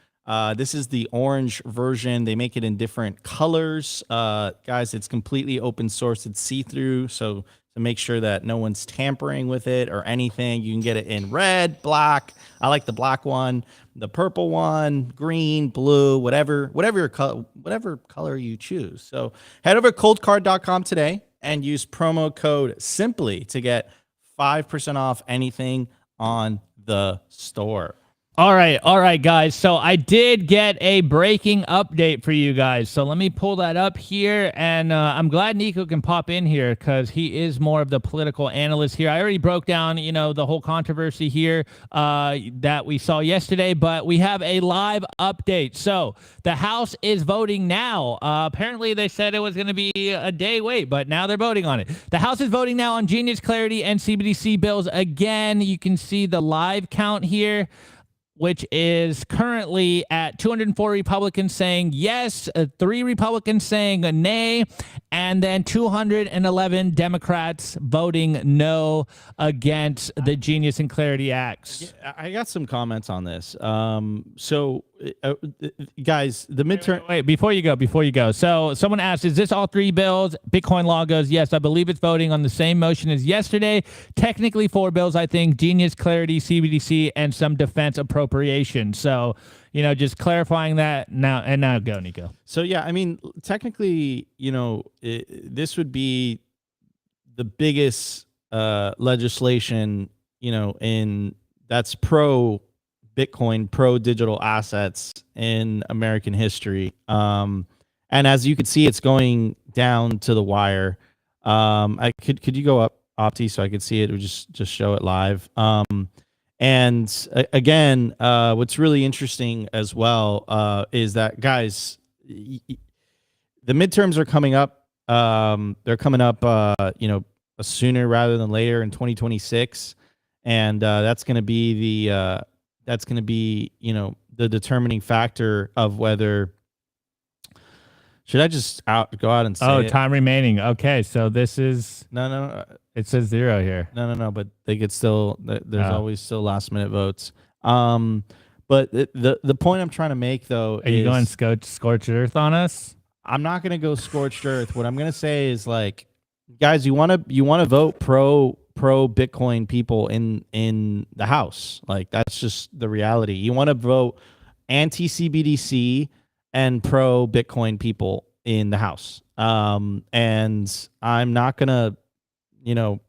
This is the orange version. They make it in different colors. Guys, it's completely open source. It's see-through, so to make sure that no one's tampering with it or anything, you can get it in red, black. I like the black one, the purple one, green, blue, whatever color you choose. So head over to coldcard.com today and use promo code SIMPLY to get 5% off anything on the store. All right, guys. So I did get a breaking update for you guys. So let me pull that up here, and I'm glad NICO can pop in here because he is more of the political analyst here. I already broke down, the whole controversy here that we saw yesterday, but we have a live update. So the House is voting now. Apparently, they said it was going to be a day wait, but now they're voting on it. The House is voting now on Genius, Clarity, and CBDC bills. Again, you can see the live count here, which is currently at 204 Republicans saying yes, 3 Republicans saying nay, and then 211 Democrats voting no against the Genius and Clarity Acts. I got some comments on this. So guys, the midterm. Wait, before you go. So someone asked, is this all three bills? Bitcoin law goes, yes, I believe it's voting on the same motion as yesterday. Technically 4 bills, I think: Genius, Clarity, CBDC, and some defense appropriation. So, you know, just clarifying that now. And now go, Nico. So, yeah, I mean, technically, you know, this would be the biggest legislation, you know, that's pro Bitcoin, pro digital assets in American history. And as you can see, it's going down to the wire. Could you go up, Opti, so I could see it? It would just show it live. Again, what's really interesting as well is that, guys, the midterms are coming up. They're coming up, you know, sooner rather than later in 2026, and that's going to be you know, the determining factor of whether. Should I just go out and say? Oh, time remaining. Okay, so this is no. It says 0 here. No. But they could still. There's always still last minute votes. But the point I'm trying to make, though, are you going scorched earth on us? I'm not going to go scorched earth. What I'm going to say is, like, guys, you want to vote pro Bitcoin people in the House. Like, that's just the reality. You want to vote anti CBDC and pro Bitcoin people in the House. And I'm not gonna, you know,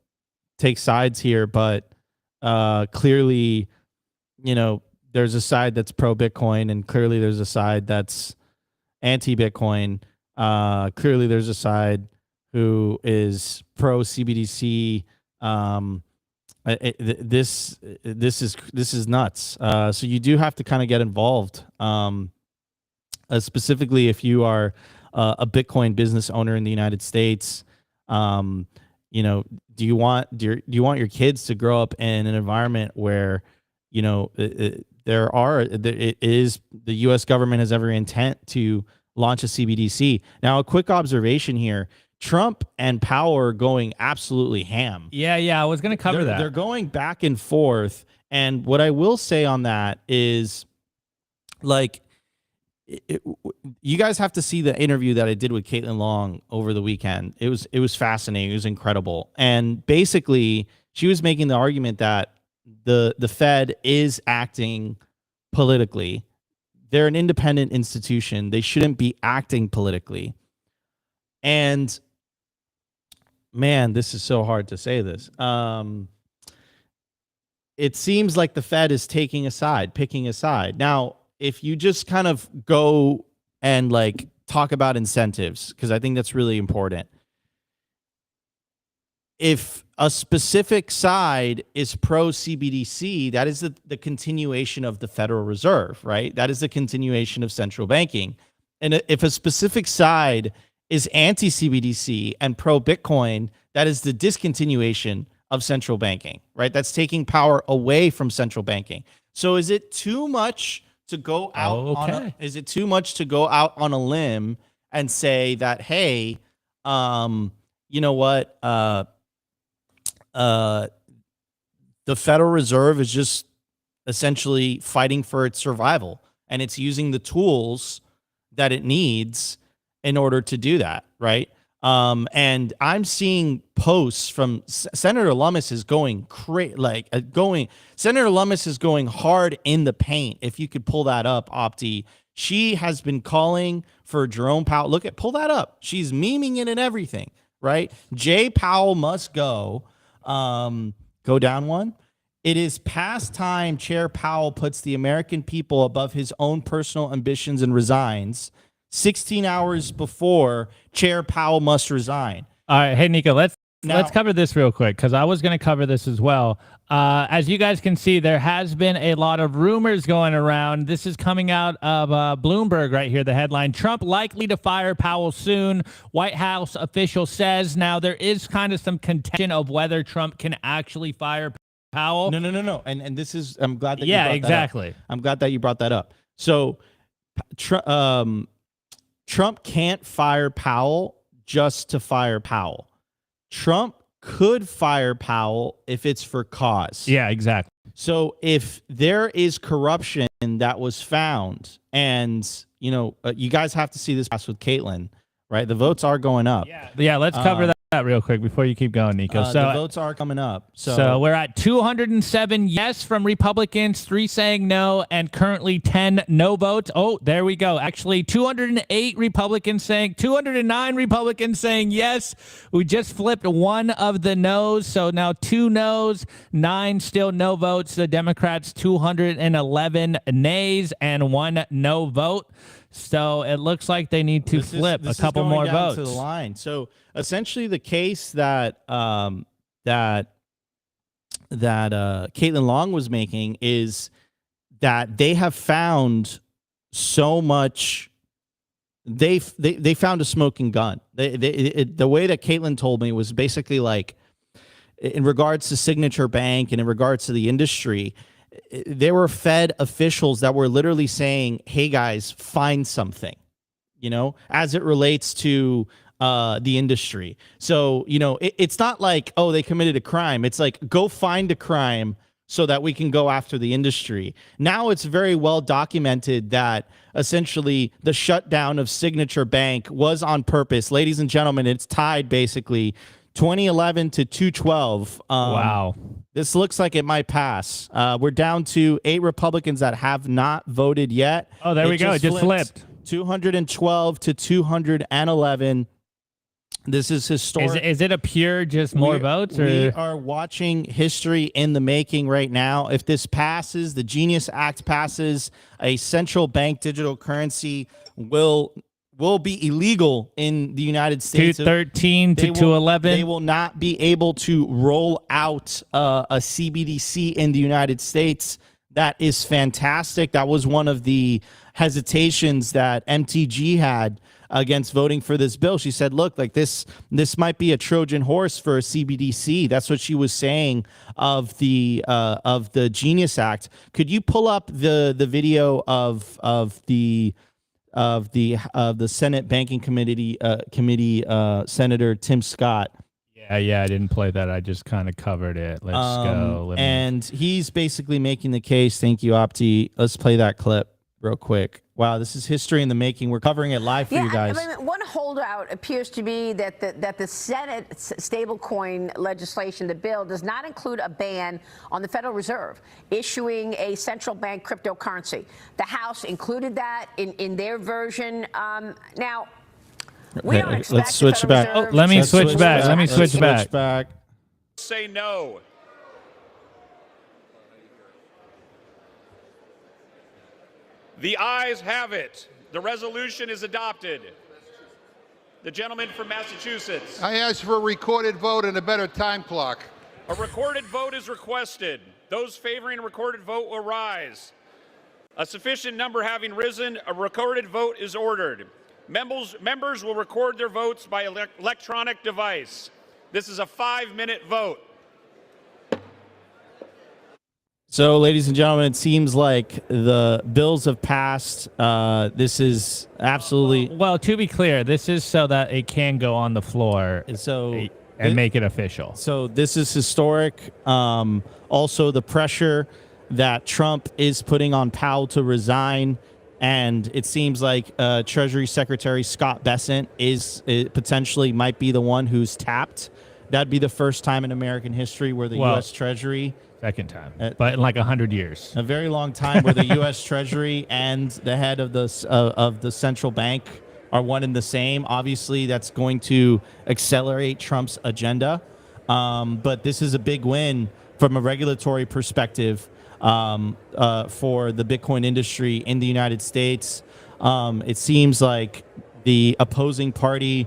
take sides here, but clearly, you know, there's a side that's pro Bitcoin, and clearly there's a side that's anti Bitcoin. Clearly there's a side who is pro CBDC. This is nuts. So you do have to kind of get involved. Specifically, if you are a Bitcoin business owner in the United States, you know, do you want your kids to grow up in an environment where, you know, the U.S. government has every intent to launch a CBDC? Now, a quick observation here: Trump and Powell are going absolutely ham. Yeah, I was going to cover that. They're going back and forth, and what I will say on that is, like, you guys have to see the interview that I did with Caitlin Long over the weekend. It was fascinating. It was incredible. And basically, she was making the argument that the Fed is acting politically. They're an independent institution. They shouldn't be acting politically. And man, this is so hard to say this. It seems like the Fed is picking a side. Now, if you just kind of go and, like, talk about incentives, because I think that's really important. If a specific side is pro CBDC, that is the continuation of the Federal Reserve, right? That is the continuation of central banking. And if a specific side is anti CBDC and pro Bitcoin, that is the discontinuation of central banking, right? That's taking power away from central banking. So is it too much to go out on a limb and say that, hey, you know what, the Federal Reserve is just essentially fighting for its survival, and it's using the tools that it needs in order to do that, right? And I'm seeing posts from Senator Lummis is going Senator Lummis is going hard in the paint. If you could pull that up, Opti, she has been calling for Jerome Powell. Pull that up. She's memeing it and everything, right? Jay Powell must go. Go down one. It is past time Chair Powell puts the American people above his own personal ambitions and resigns. 16 hours before, Chair Powell must resign. All right. Hey, Nico, let's cover this real quick, because I was going to cover this as well. As you guys can see, there has been a lot of rumors going around. This is coming out of Bloomberg right here, the headline: Trump likely to fire Powell soon, White House official says. Now, there is kind of some contention of whether Trump can actually fire Powell. No. And this is, I'm glad that you brought exactly. That up. I'm glad that you brought that up. So, Trump can't fire Powell just to fire Powell. Trump could fire Powell if it's for cause. Yeah, exactly. So if there is corruption that was found, and you guys have to see this pass with Caitlin, right? The votes are going up. Yeah, let's cover that real quick before you keep going, Nico. The votes are coming up. So we're at 207 yes from Republicans, 3 saying no, and currently 10 no votes. Oh, there we go. Actually, 209 Republicans saying yes. We just flipped one of the no's, so now 2 no's, 9 still no votes. The Democrats 211 nays and 1 no vote. So it looks like they need to flip a couple more votes to the line. So essentially, the case that Caitlin Long was making is that they have found so much. They found a smoking gun. The way that Caitlin told me was basically like, in regards to Signature Bank and in regards to the industry, there were Fed officials that were literally saying, hey guys, find something, as it relates to the industry. So, it's not like, oh, they committed a crime. It's like, go find a crime so that we can go after the industry. Now it's very well documented that essentially the shutdown of Signature Bank was on purpose. Ladies and gentlemen, it's tied basically 2011 to 212. Wow. This looks like it might pass. We're down to 8 Republicans that have not voted yet. Oh, there we go. It just flipped. 212 to 211. This is historic. Is it a pure just more votes? Or? We are watching history in the making right now. If this passes, the GENIUS Act passes, a central bank digital currency will be illegal in the United States. 213 to 211. They will not be able to roll out a CBDC in the United States. That is fantastic. That was one of the hesitations that MTG had against voting for this bill. She said, look, like this might be a Trojan horse for a CBDC. That's what she was saying of the GENIUS Act. Could you pull up the video of the Senate Banking Committee Senator Tim Scott? Yeah, I didn't play that. I just kind of covered it. Let's go. And he's basically making the case. Thank you, Opti. Let's play that clip real quick. Wow, this is history in the making. We're covering it live for you guys. I mean, one holdout appears to be that the Senate stablecoin legislation, the bill, does not include a ban on the Federal Reserve issuing a central bank cryptocurrency. The House included that in their version. Now, we don't expect let's switch back. Oh, let me switch back. Let me switch back. Say no. The ayes have it. The resolution is adopted. The gentleman from Massachusetts. I ask for a recorded vote and a better time clock. A recorded vote is requested. Those favoring a recorded vote will rise. A sufficient number having risen, a recorded vote is ordered. Members will record their votes by electronic device. This is a 5-minute vote. So, ladies and gentlemen, it seems like the bills have passed. This is absolutely... Well, to be clear, this is so that it can go on the floor and make it official. So this is historic. Also, the pressure that Trump is putting on Powell to resign. And it seems like Treasury Secretary Scott Bessent potentially might be the one who's tapped. That'd be the first time in American history where the U.S. Treasury... Second time, but in like 100 years. A very long time where the U.S. Treasury and the head of the central bank are one and the same. Obviously, that's going to accelerate Trump's agenda. But this is a big win from a regulatory perspective for the Bitcoin industry in the United States. It seems like the opposing party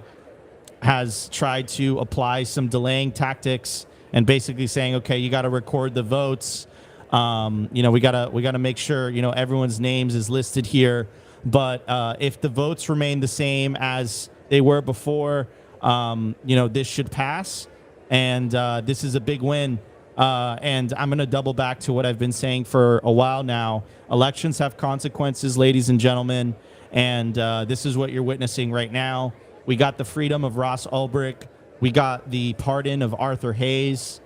has tried to apply some delaying tactics and basically saying, okay, you got to record the votes. We gotta make sure everyone's names is listed here. But if the votes remain the same as they were before, this should pass. And this is a big win. And I'm going to double back to what I've been saying for a while now. Elections have consequences, ladies and gentlemen. And this is what you're witnessing right now. We got the freedom of Ross Ulbricht. We got the pardon of Arthur Hayes.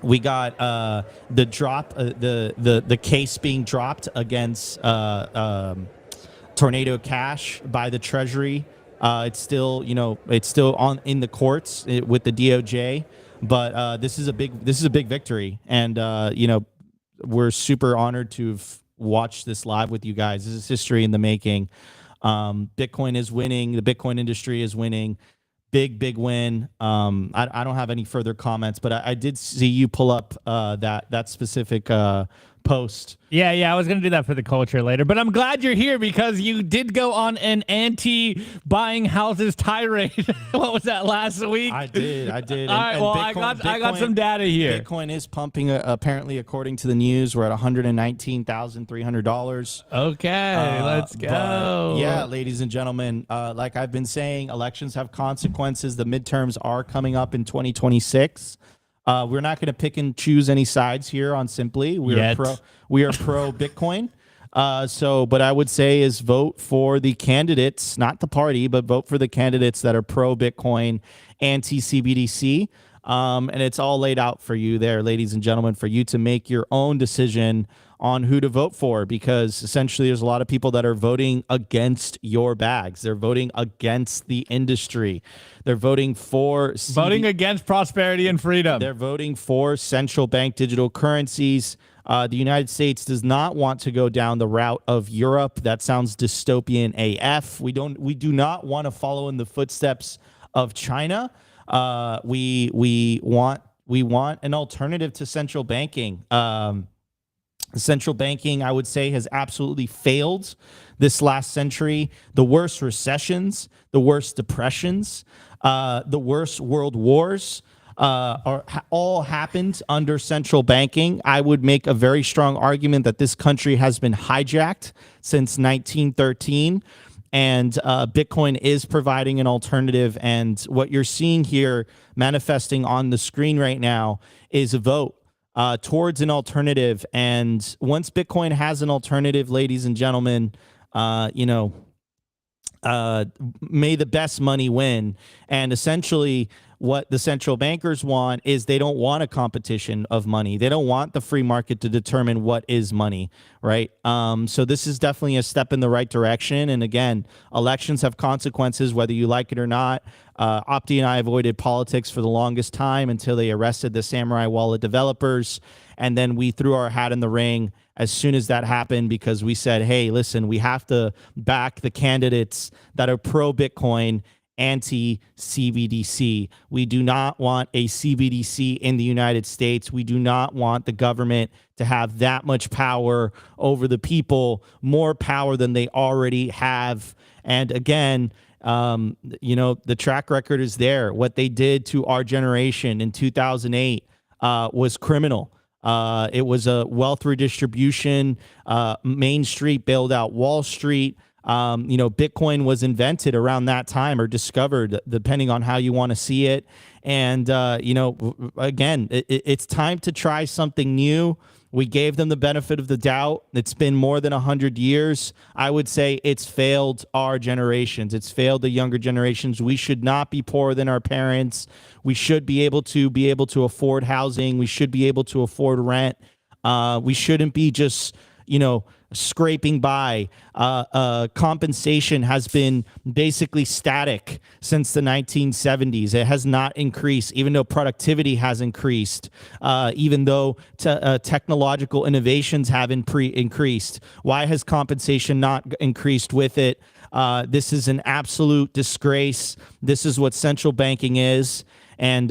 We got the drop, the case being dropped against Tornado Cash by the Treasury. It's still, it's still in the courts with the DOJ, but this is a big victory, and we're super honored to have watched this live with you guys. This is history in the making. Bitcoin is winning. The Bitcoin industry is winning. Big win. I don't have any further comments, but I did see you pull up that specific post. Yeah, I was going to do that for the culture later, but I'm glad you're here because you did go on an anti-buying houses tirade. What was that, last week? I did. All right, well, Bitcoin, I got some data here. Bitcoin is pumping, apparently, according to the news, we're at $119,300. Okay, let's go. Yeah, ladies and gentlemen, like I've been saying, elections have consequences. The midterms are coming up in 2026. We're not going to pick and choose any sides here on Simply. We are pro Bitcoin. But I would say is vote for the candidates, not the party, but vote for the candidates that are pro Bitcoin, anti CBDC. And it's all laid out for you there, ladies and gentlemen, for you to make your own decision on who to vote for, because essentially there's a lot of people that are voting against your bags. They're voting against the industry. They're voting for voting against prosperity and freedom. They're voting for central bank digital currencies. The United States does not want to go down the route of Europe. That sounds dystopian AF. We do not want to follow in the footsteps of China. We want an alternative to central banking. Central banking, I would say, has absolutely failed this last century. The worst recessions, the worst depressions, the worst world wars all happened under central banking. I would make a very strong argument that this country has been hijacked since 1913. And Bitcoin is providing an alternative. And what you're seeing here manifesting on the screen right now is a vote towards an alternative. And once Bitcoin has an alternative, ladies and gentlemen, may the best money win. And essentially what the central bankers want is they don't want a competition of money. They don't want the free market to determine what is money, right? So this is definitely a step in the right direction. And again, elections have consequences, whether you like it or not. Opti and I avoided politics for the longest time until they arrested the Samurai Wallet developers. And then we threw our hat in the ring as soon as that happened, because we said, hey, listen, we have to back the candidates that are pro-Bitcoin, anti-CBDC. We do not want a CBDC in the United States. We do not want the government to have that much power over the people, more power than they already have. And again, the track record is there. What they did to our generation in 2008 was criminal. It was a wealth redistribution. Main Street bailed out Wall Street. Bitcoin was invented around that time, or discovered, depending on how you want to see it. And, again, it's time to try something new. We gave them the benefit of the doubt. It's been more than 100 years. I would say it's failed our generations. It's failed the younger generations. We should not be poorer than our parents. We should be able to afford housing. We should be able to afford rent. We shouldn't be just, scraping by. Compensation has been basically static since the 1970s. It has not increased, even though productivity has increased, even though technological innovations have increased. Why has compensation not increased with it? This is an absolute disgrace. This is what central banking is. And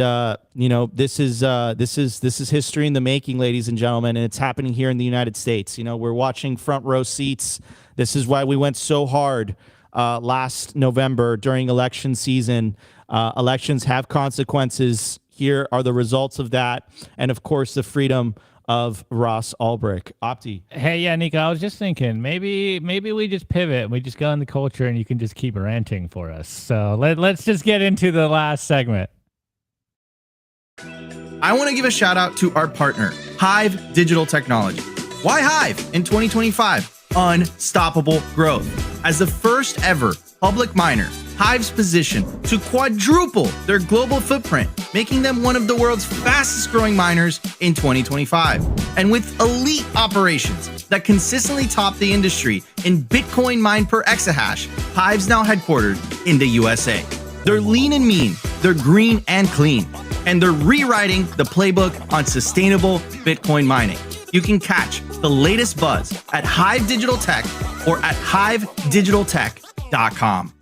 this is history in the making, ladies and gentlemen, and it's happening here in the United States. We're watching front row seats. This is why we went so hard last November during election season. Elections have consequences. Here are the results of that, and of course, the freedom of Ross Ulbricht. Opti. Hey, yeah, Nico, I was just thinking maybe we just pivot and we just go in the culture, and you can just keep ranting for us. So let's just get into the last segment. I want to give a shout out to our partner, HIVE Digital Technology. Why HIVE in 2025? Unstoppable growth. As the first ever public miner HIVE's position to quadruple their global footprint, making them one of the world's fastest growing miners in 2025. And with elite operations that consistently top the industry in Bitcoin mined per exahash, HIVE's now headquartered in the USA. They're lean and mean, they're green and clean, and they're rewriting the playbook on sustainable Bitcoin mining. You can catch the latest buzz at HIVE Digital Tech or at HIVEdigitaltech.com.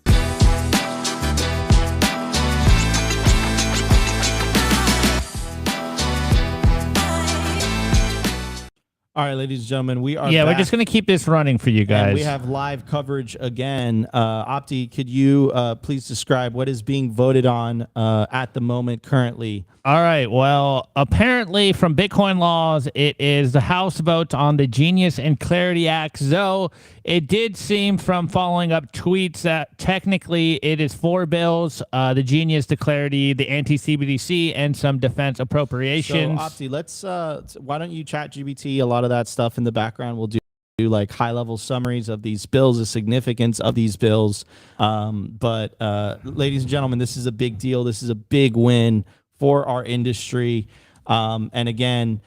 All right, ladies and gentlemen, we are we're back. just going to keep this running for you guys. And we have live coverage again. Opti, could you please describe what is being voted on at the moment currently? All right. Well, apparently from Bitcoin laws, it is the House vote on the Genius and Clarity Acts, though it did seem from following up tweets that technically it is 4 bills, the Genius, the Clarity, the anti-CBDC, and some defense appropriations. So, Opti, let's, why don't you chat GBT a lot of that stuff in the background? We'll do like high-level summaries of these bills, the significance of these bills. But ladies and gentlemen, this is a big deal. This is a big win for our industry. And again,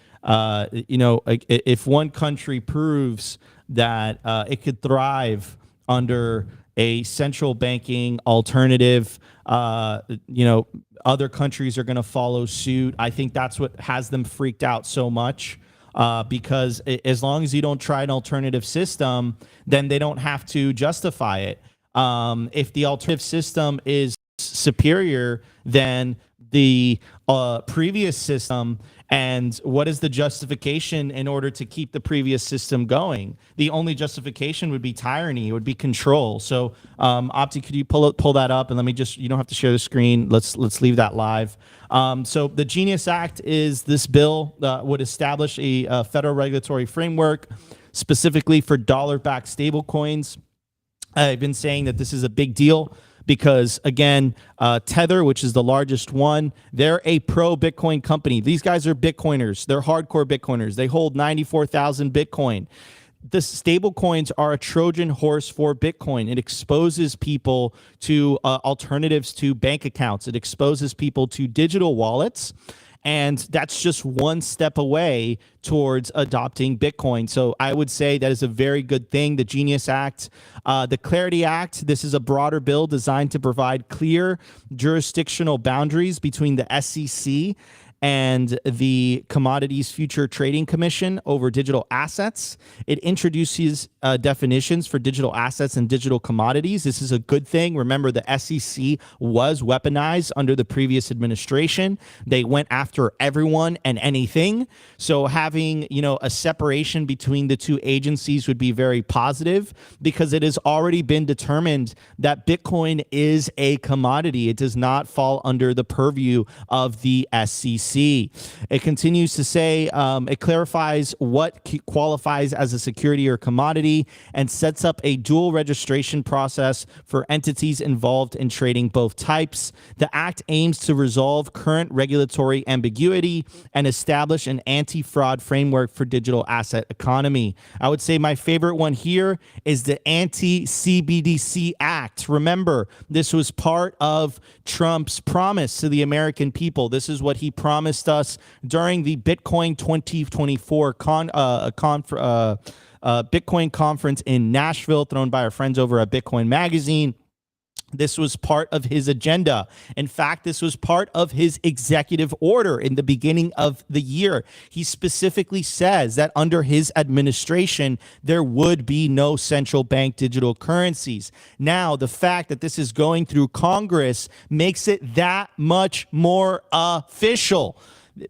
you know, if one country proves that it could thrive under a central banking alternative, you know, other countries are going to follow suit. I think that's what has them freaked out so much. Because as long as you don't try an alternative system, then they don't have to justify it. If the alternative system is superior than the previous system, and what is the justification in order to keep the previous system going? The only justification would be tyranny. It would be control. So, Opti, could you pull that up? And let me just, you don't have to share the screen. Let's leave that live. So the Genius Act is this bill would establish a federal regulatory framework specifically for dollar-backed stablecoins. I've been saying that this is a big deal because, again, Tether, which is the largest one, they're a pro-Bitcoin company. These guys are Bitcoiners. They're hardcore Bitcoiners. They hold 94,000 Bitcoin. The stable coins are a Trojan horse for Bitcoin. It exposes people to alternatives to bank accounts. It exposes people to digital wallets. And that's just one step away towards adopting Bitcoin. So I would say that is a very good thing. The Genius Act, the Clarity Act, this is a broader bill designed to provide clear jurisdictional boundaries between the SEC and the Commodities Future Trading Commission over digital assets. It introduces definitions for digital assets and digital commodities. This is a good thing. Remember, the SEC was weaponized under the previous administration. They went after everyone and anything. So having, you know, a separation between the two agencies would be very positive because it has already been determined that Bitcoin is a commodity. It does not fall under the purview of the SEC. It continues to say it clarifies what qualifies as a security or commodity and sets up a dual registration process for entities involved in trading both types. The act aims to resolve current regulatory ambiguity and establish an anti-fraud framework for digital asset economy. I would say my favorite one here is the anti-CBDC Act. Remember, this was part of Trump's promise to the American people. This is what he promised us during the Bitcoin 2024 Bitcoin conference in Nashville, thrown by our friends over at Bitcoin Magazine. This was part of his agenda. In fact, this was part of his executive order in the beginning of the year. He specifically says that under his administration, there would be no central bank digital currencies. Now, the fact that this is going through Congress makes it that much more official.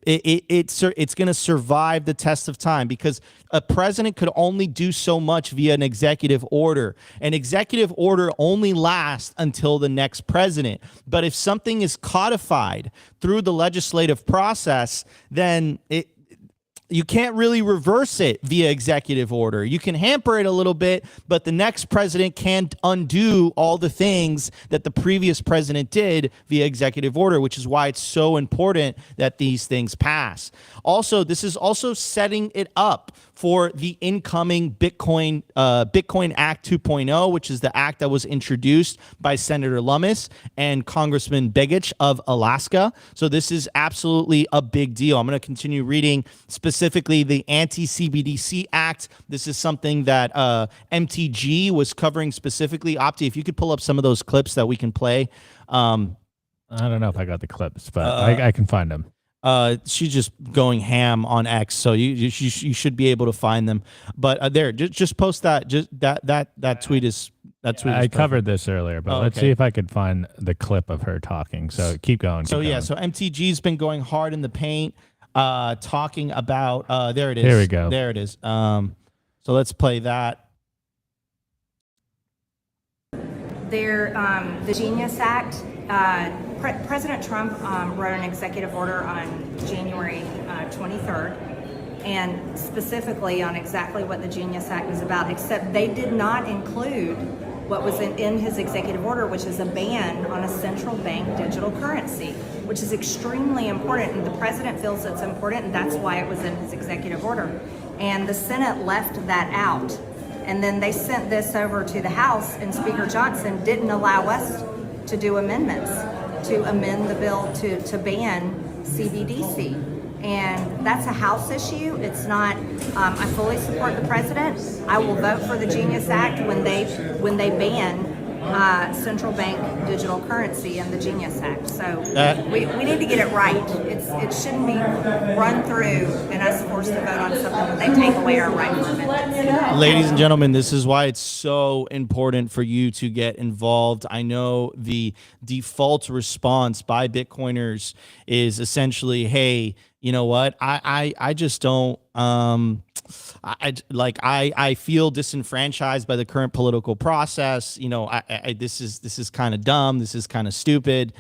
It's going to survive the test of time because a president could only do so much via an executive order. An executive order only lasts until the next president. But if something is codified through the legislative process, then you can't really reverse it via executive order. You can hamper it a little bit, but the next president can't undo all the things that the previous president did via executive order, which is why it's so important that these things pass. Also, this is also setting it up for the incoming Bitcoin Act 2.0, which is the act that was introduced by Senator Lummis and Congressman Begich of Alaska. So this is absolutely a big deal. I'm going to continue reading specifically the Anti-CBDC Act. This is something that MTG was covering specifically. Opti, if you could pull up some of those clips that we can play. I don't know if I got the clips, but I can find them. She's just going ham on X, so you should be able to find them. But there, just post that. Just that tweet is I covered this earlier, but let's see if I could find the clip of her talking. So keep going. So MTG's been going hard in the paint, talking about. There it is. Here we go. There it is. So let's play that. The GENUIS Act. President Trump wrote an executive order on January 23rd, and specifically on exactly what the GENUIS Act is about, except they did not include what was in his executive order, which is a ban on a central bank digital currency, which is extremely important, and the president feels it's important, and that's why it was in his executive order. And the Senate left that out. And then they sent this over to the House, and Speaker Johnson didn't allow us to do amendments to amend the bill to ban CBDC. And that's a House issue. It's not, I fully support the president. I will vote for the GENUIS Act when they ban central bank digital currency and the GENUIS Act. So we need to get it right. It shouldn't be run through and us forced to vote on something when they take away our right for amendments. Ladies and gentlemen, this is why it's so important for you to get involved. I know the default response by Bitcoiners is essentially, hey, you know what? I just don't I feel disenfranchised by the current political process. You know, this is kind of dumb. This is kind of stupid.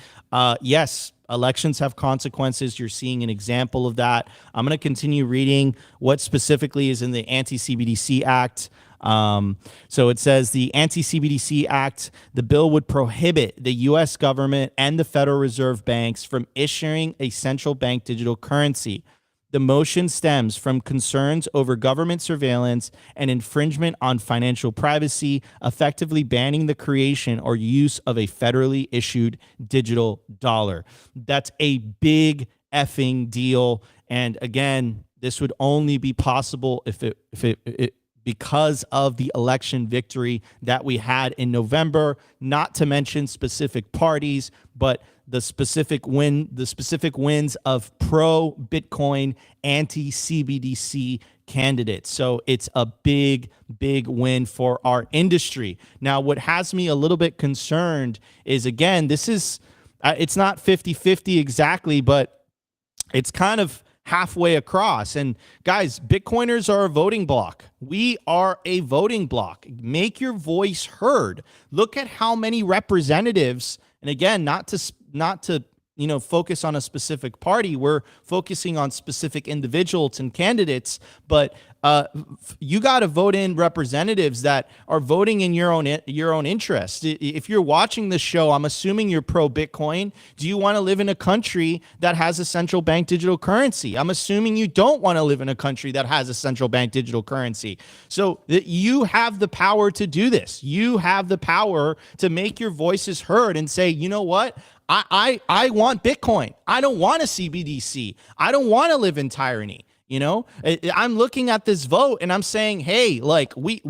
Yes, elections have consequences. You're seeing an example of that. I'm going to continue reading what specifically is in the Anti-CBDC Act. So it says the Anti-CBDC Act, the bill would prohibit the U.S. government and the Federal Reserve banks from issuing a central bank digital currency. The motion stems from concerns over government surveillance and infringement on financial privacy, effectively banning the creation or use of a federally issued digital dollar. That's a big effing deal. And again, this would only be possible if it because of the election victory that we had in November, not to mention specific parties, but the specific wins of pro-Bitcoin, anti-CBDC candidates. So it's a big, big win for our industry. Now, what has me a little bit concerned is, again, this is, it's not 50-50 exactly, but it's kind of halfway across. And guys, Bitcoiners are a voting block. We are a voting block. Make your voice heard. Look at how many representatives, and again, not to focus on a specific party. We're focusing on specific individuals and candidates, but you got to vote in representatives that are voting in your own interest. If you're watching this show, I'm assuming you're pro-Bitcoin. Do you want to live in a country that has a central bank digital currency? I'm assuming you don't want to live in a country that has a central bank digital currency. So you have the power to do this. You have the power to make your voices heard and say, you know what? I want Bitcoin. I don't want a CBDC. I don't want to live in tyranny. You know, I'm looking at this vote and I'm saying, hey, like we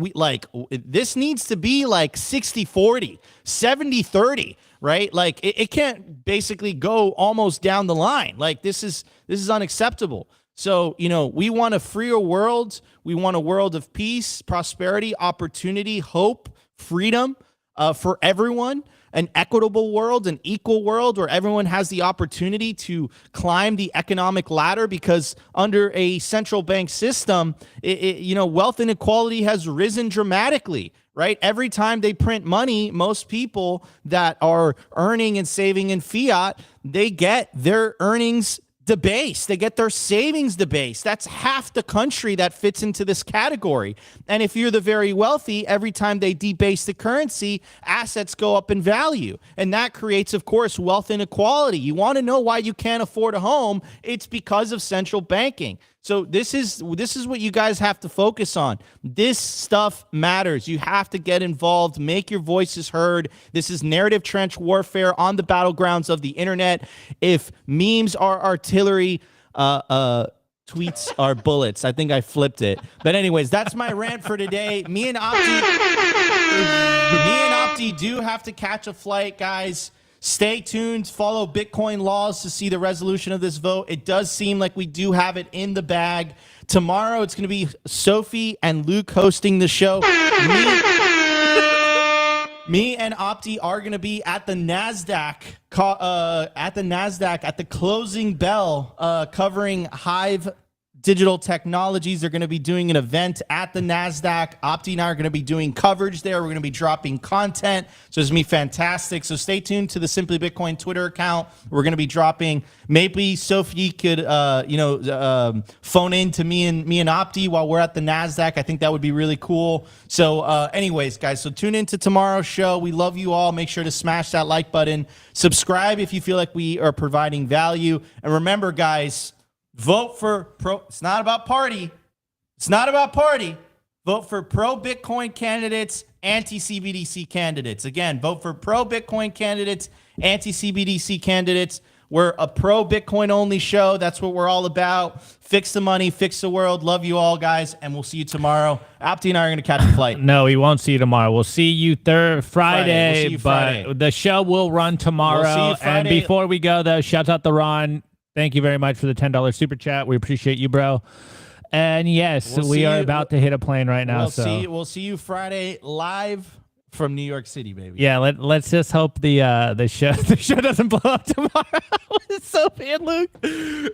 this needs to be like 60-40, 70-30, right? Like it can't basically go almost down the line. Like this is unacceptable. So, you know, we want a freer world. We want a world of peace, prosperity, opportunity, hope, freedom for everyone. An equitable world, an equal world where everyone has the opportunity to climb the economic ladder, because under a central bank system, wealth inequality has risen dramatically, right? Every time they print money, most people that are earning and saving in fiat, they get their earnings debased. They get their savings debased. That's half the country that fits into this category. And if you're the very wealthy, every time they debase the currency, assets go up in value. And that creates, of course, wealth inequality. You want to know why you can't afford a home? It's because of central banking. So this is what you guys have to focus on. This stuff matters. You have to get involved, make your voices heard. This is narrative trench warfare on the battlegrounds of the internet. If memes are artillery, tweets are bullets. I think I flipped it. But anyways, that's my rant for today. Me and Opti do have to catch a flight, guys. Stay tuned. Follow Bitcoin laws to see the resolution of this vote. It does seem like we do have it in the bag. Tomorrow, it's going to be Sophie and Luke hosting the show. Me and Opti are going to be at the NASDAQ, at the closing bell, covering HIVE Digital Technologies. They're going to be doing an event at the NASDAQ. Opti and I are going to be doing coverage there. We're going to be dropping content. So it's going to be fantastic. So stay tuned to the Simply Bitcoin Twitter account. We're going to be dropping. Maybe Sophie could, phone in to me and Opti while we're at the NASDAQ. I think that would be really cool. So anyways, guys, so tune into tomorrow's show. We love you all. Make sure to smash that like button. Subscribe if you feel like we are providing value. And remember, guys, vote for pro. It's not about party. It's not about party. Vote for pro-Bitcoin candidates, anti-CBDC candidates. Again, vote for pro-Bitcoin candidates, anti-CBDC candidates. We're a pro-Bitcoin only show. That's what we're all about. Fix the money, fix the world. Love you all, guys, and we'll see you tomorrow. Opti and I are going to catch a flight. No, we won't see you tomorrow. We'll see you Friday. We'll see you Friday. But the show will run tomorrow. We'll see you Friday. And before we go, though, shout out to Ron. Thank you very much for the $10 super chat. We appreciate you, bro. And yes, we are about to hit a plane right now. We'll see you Friday live from New York City, baby. Yeah, let's just hope the show doesn't blow up tomorrow with Sophie and Luke.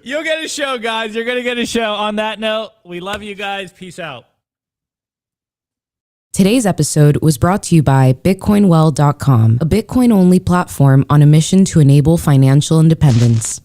You'll get a show, guys. You're gonna get a show. On that note, we love you guys. Peace out. Today's episode was brought to you by BitcoinWell.com, a Bitcoin-only platform on a mission to enable financial independence.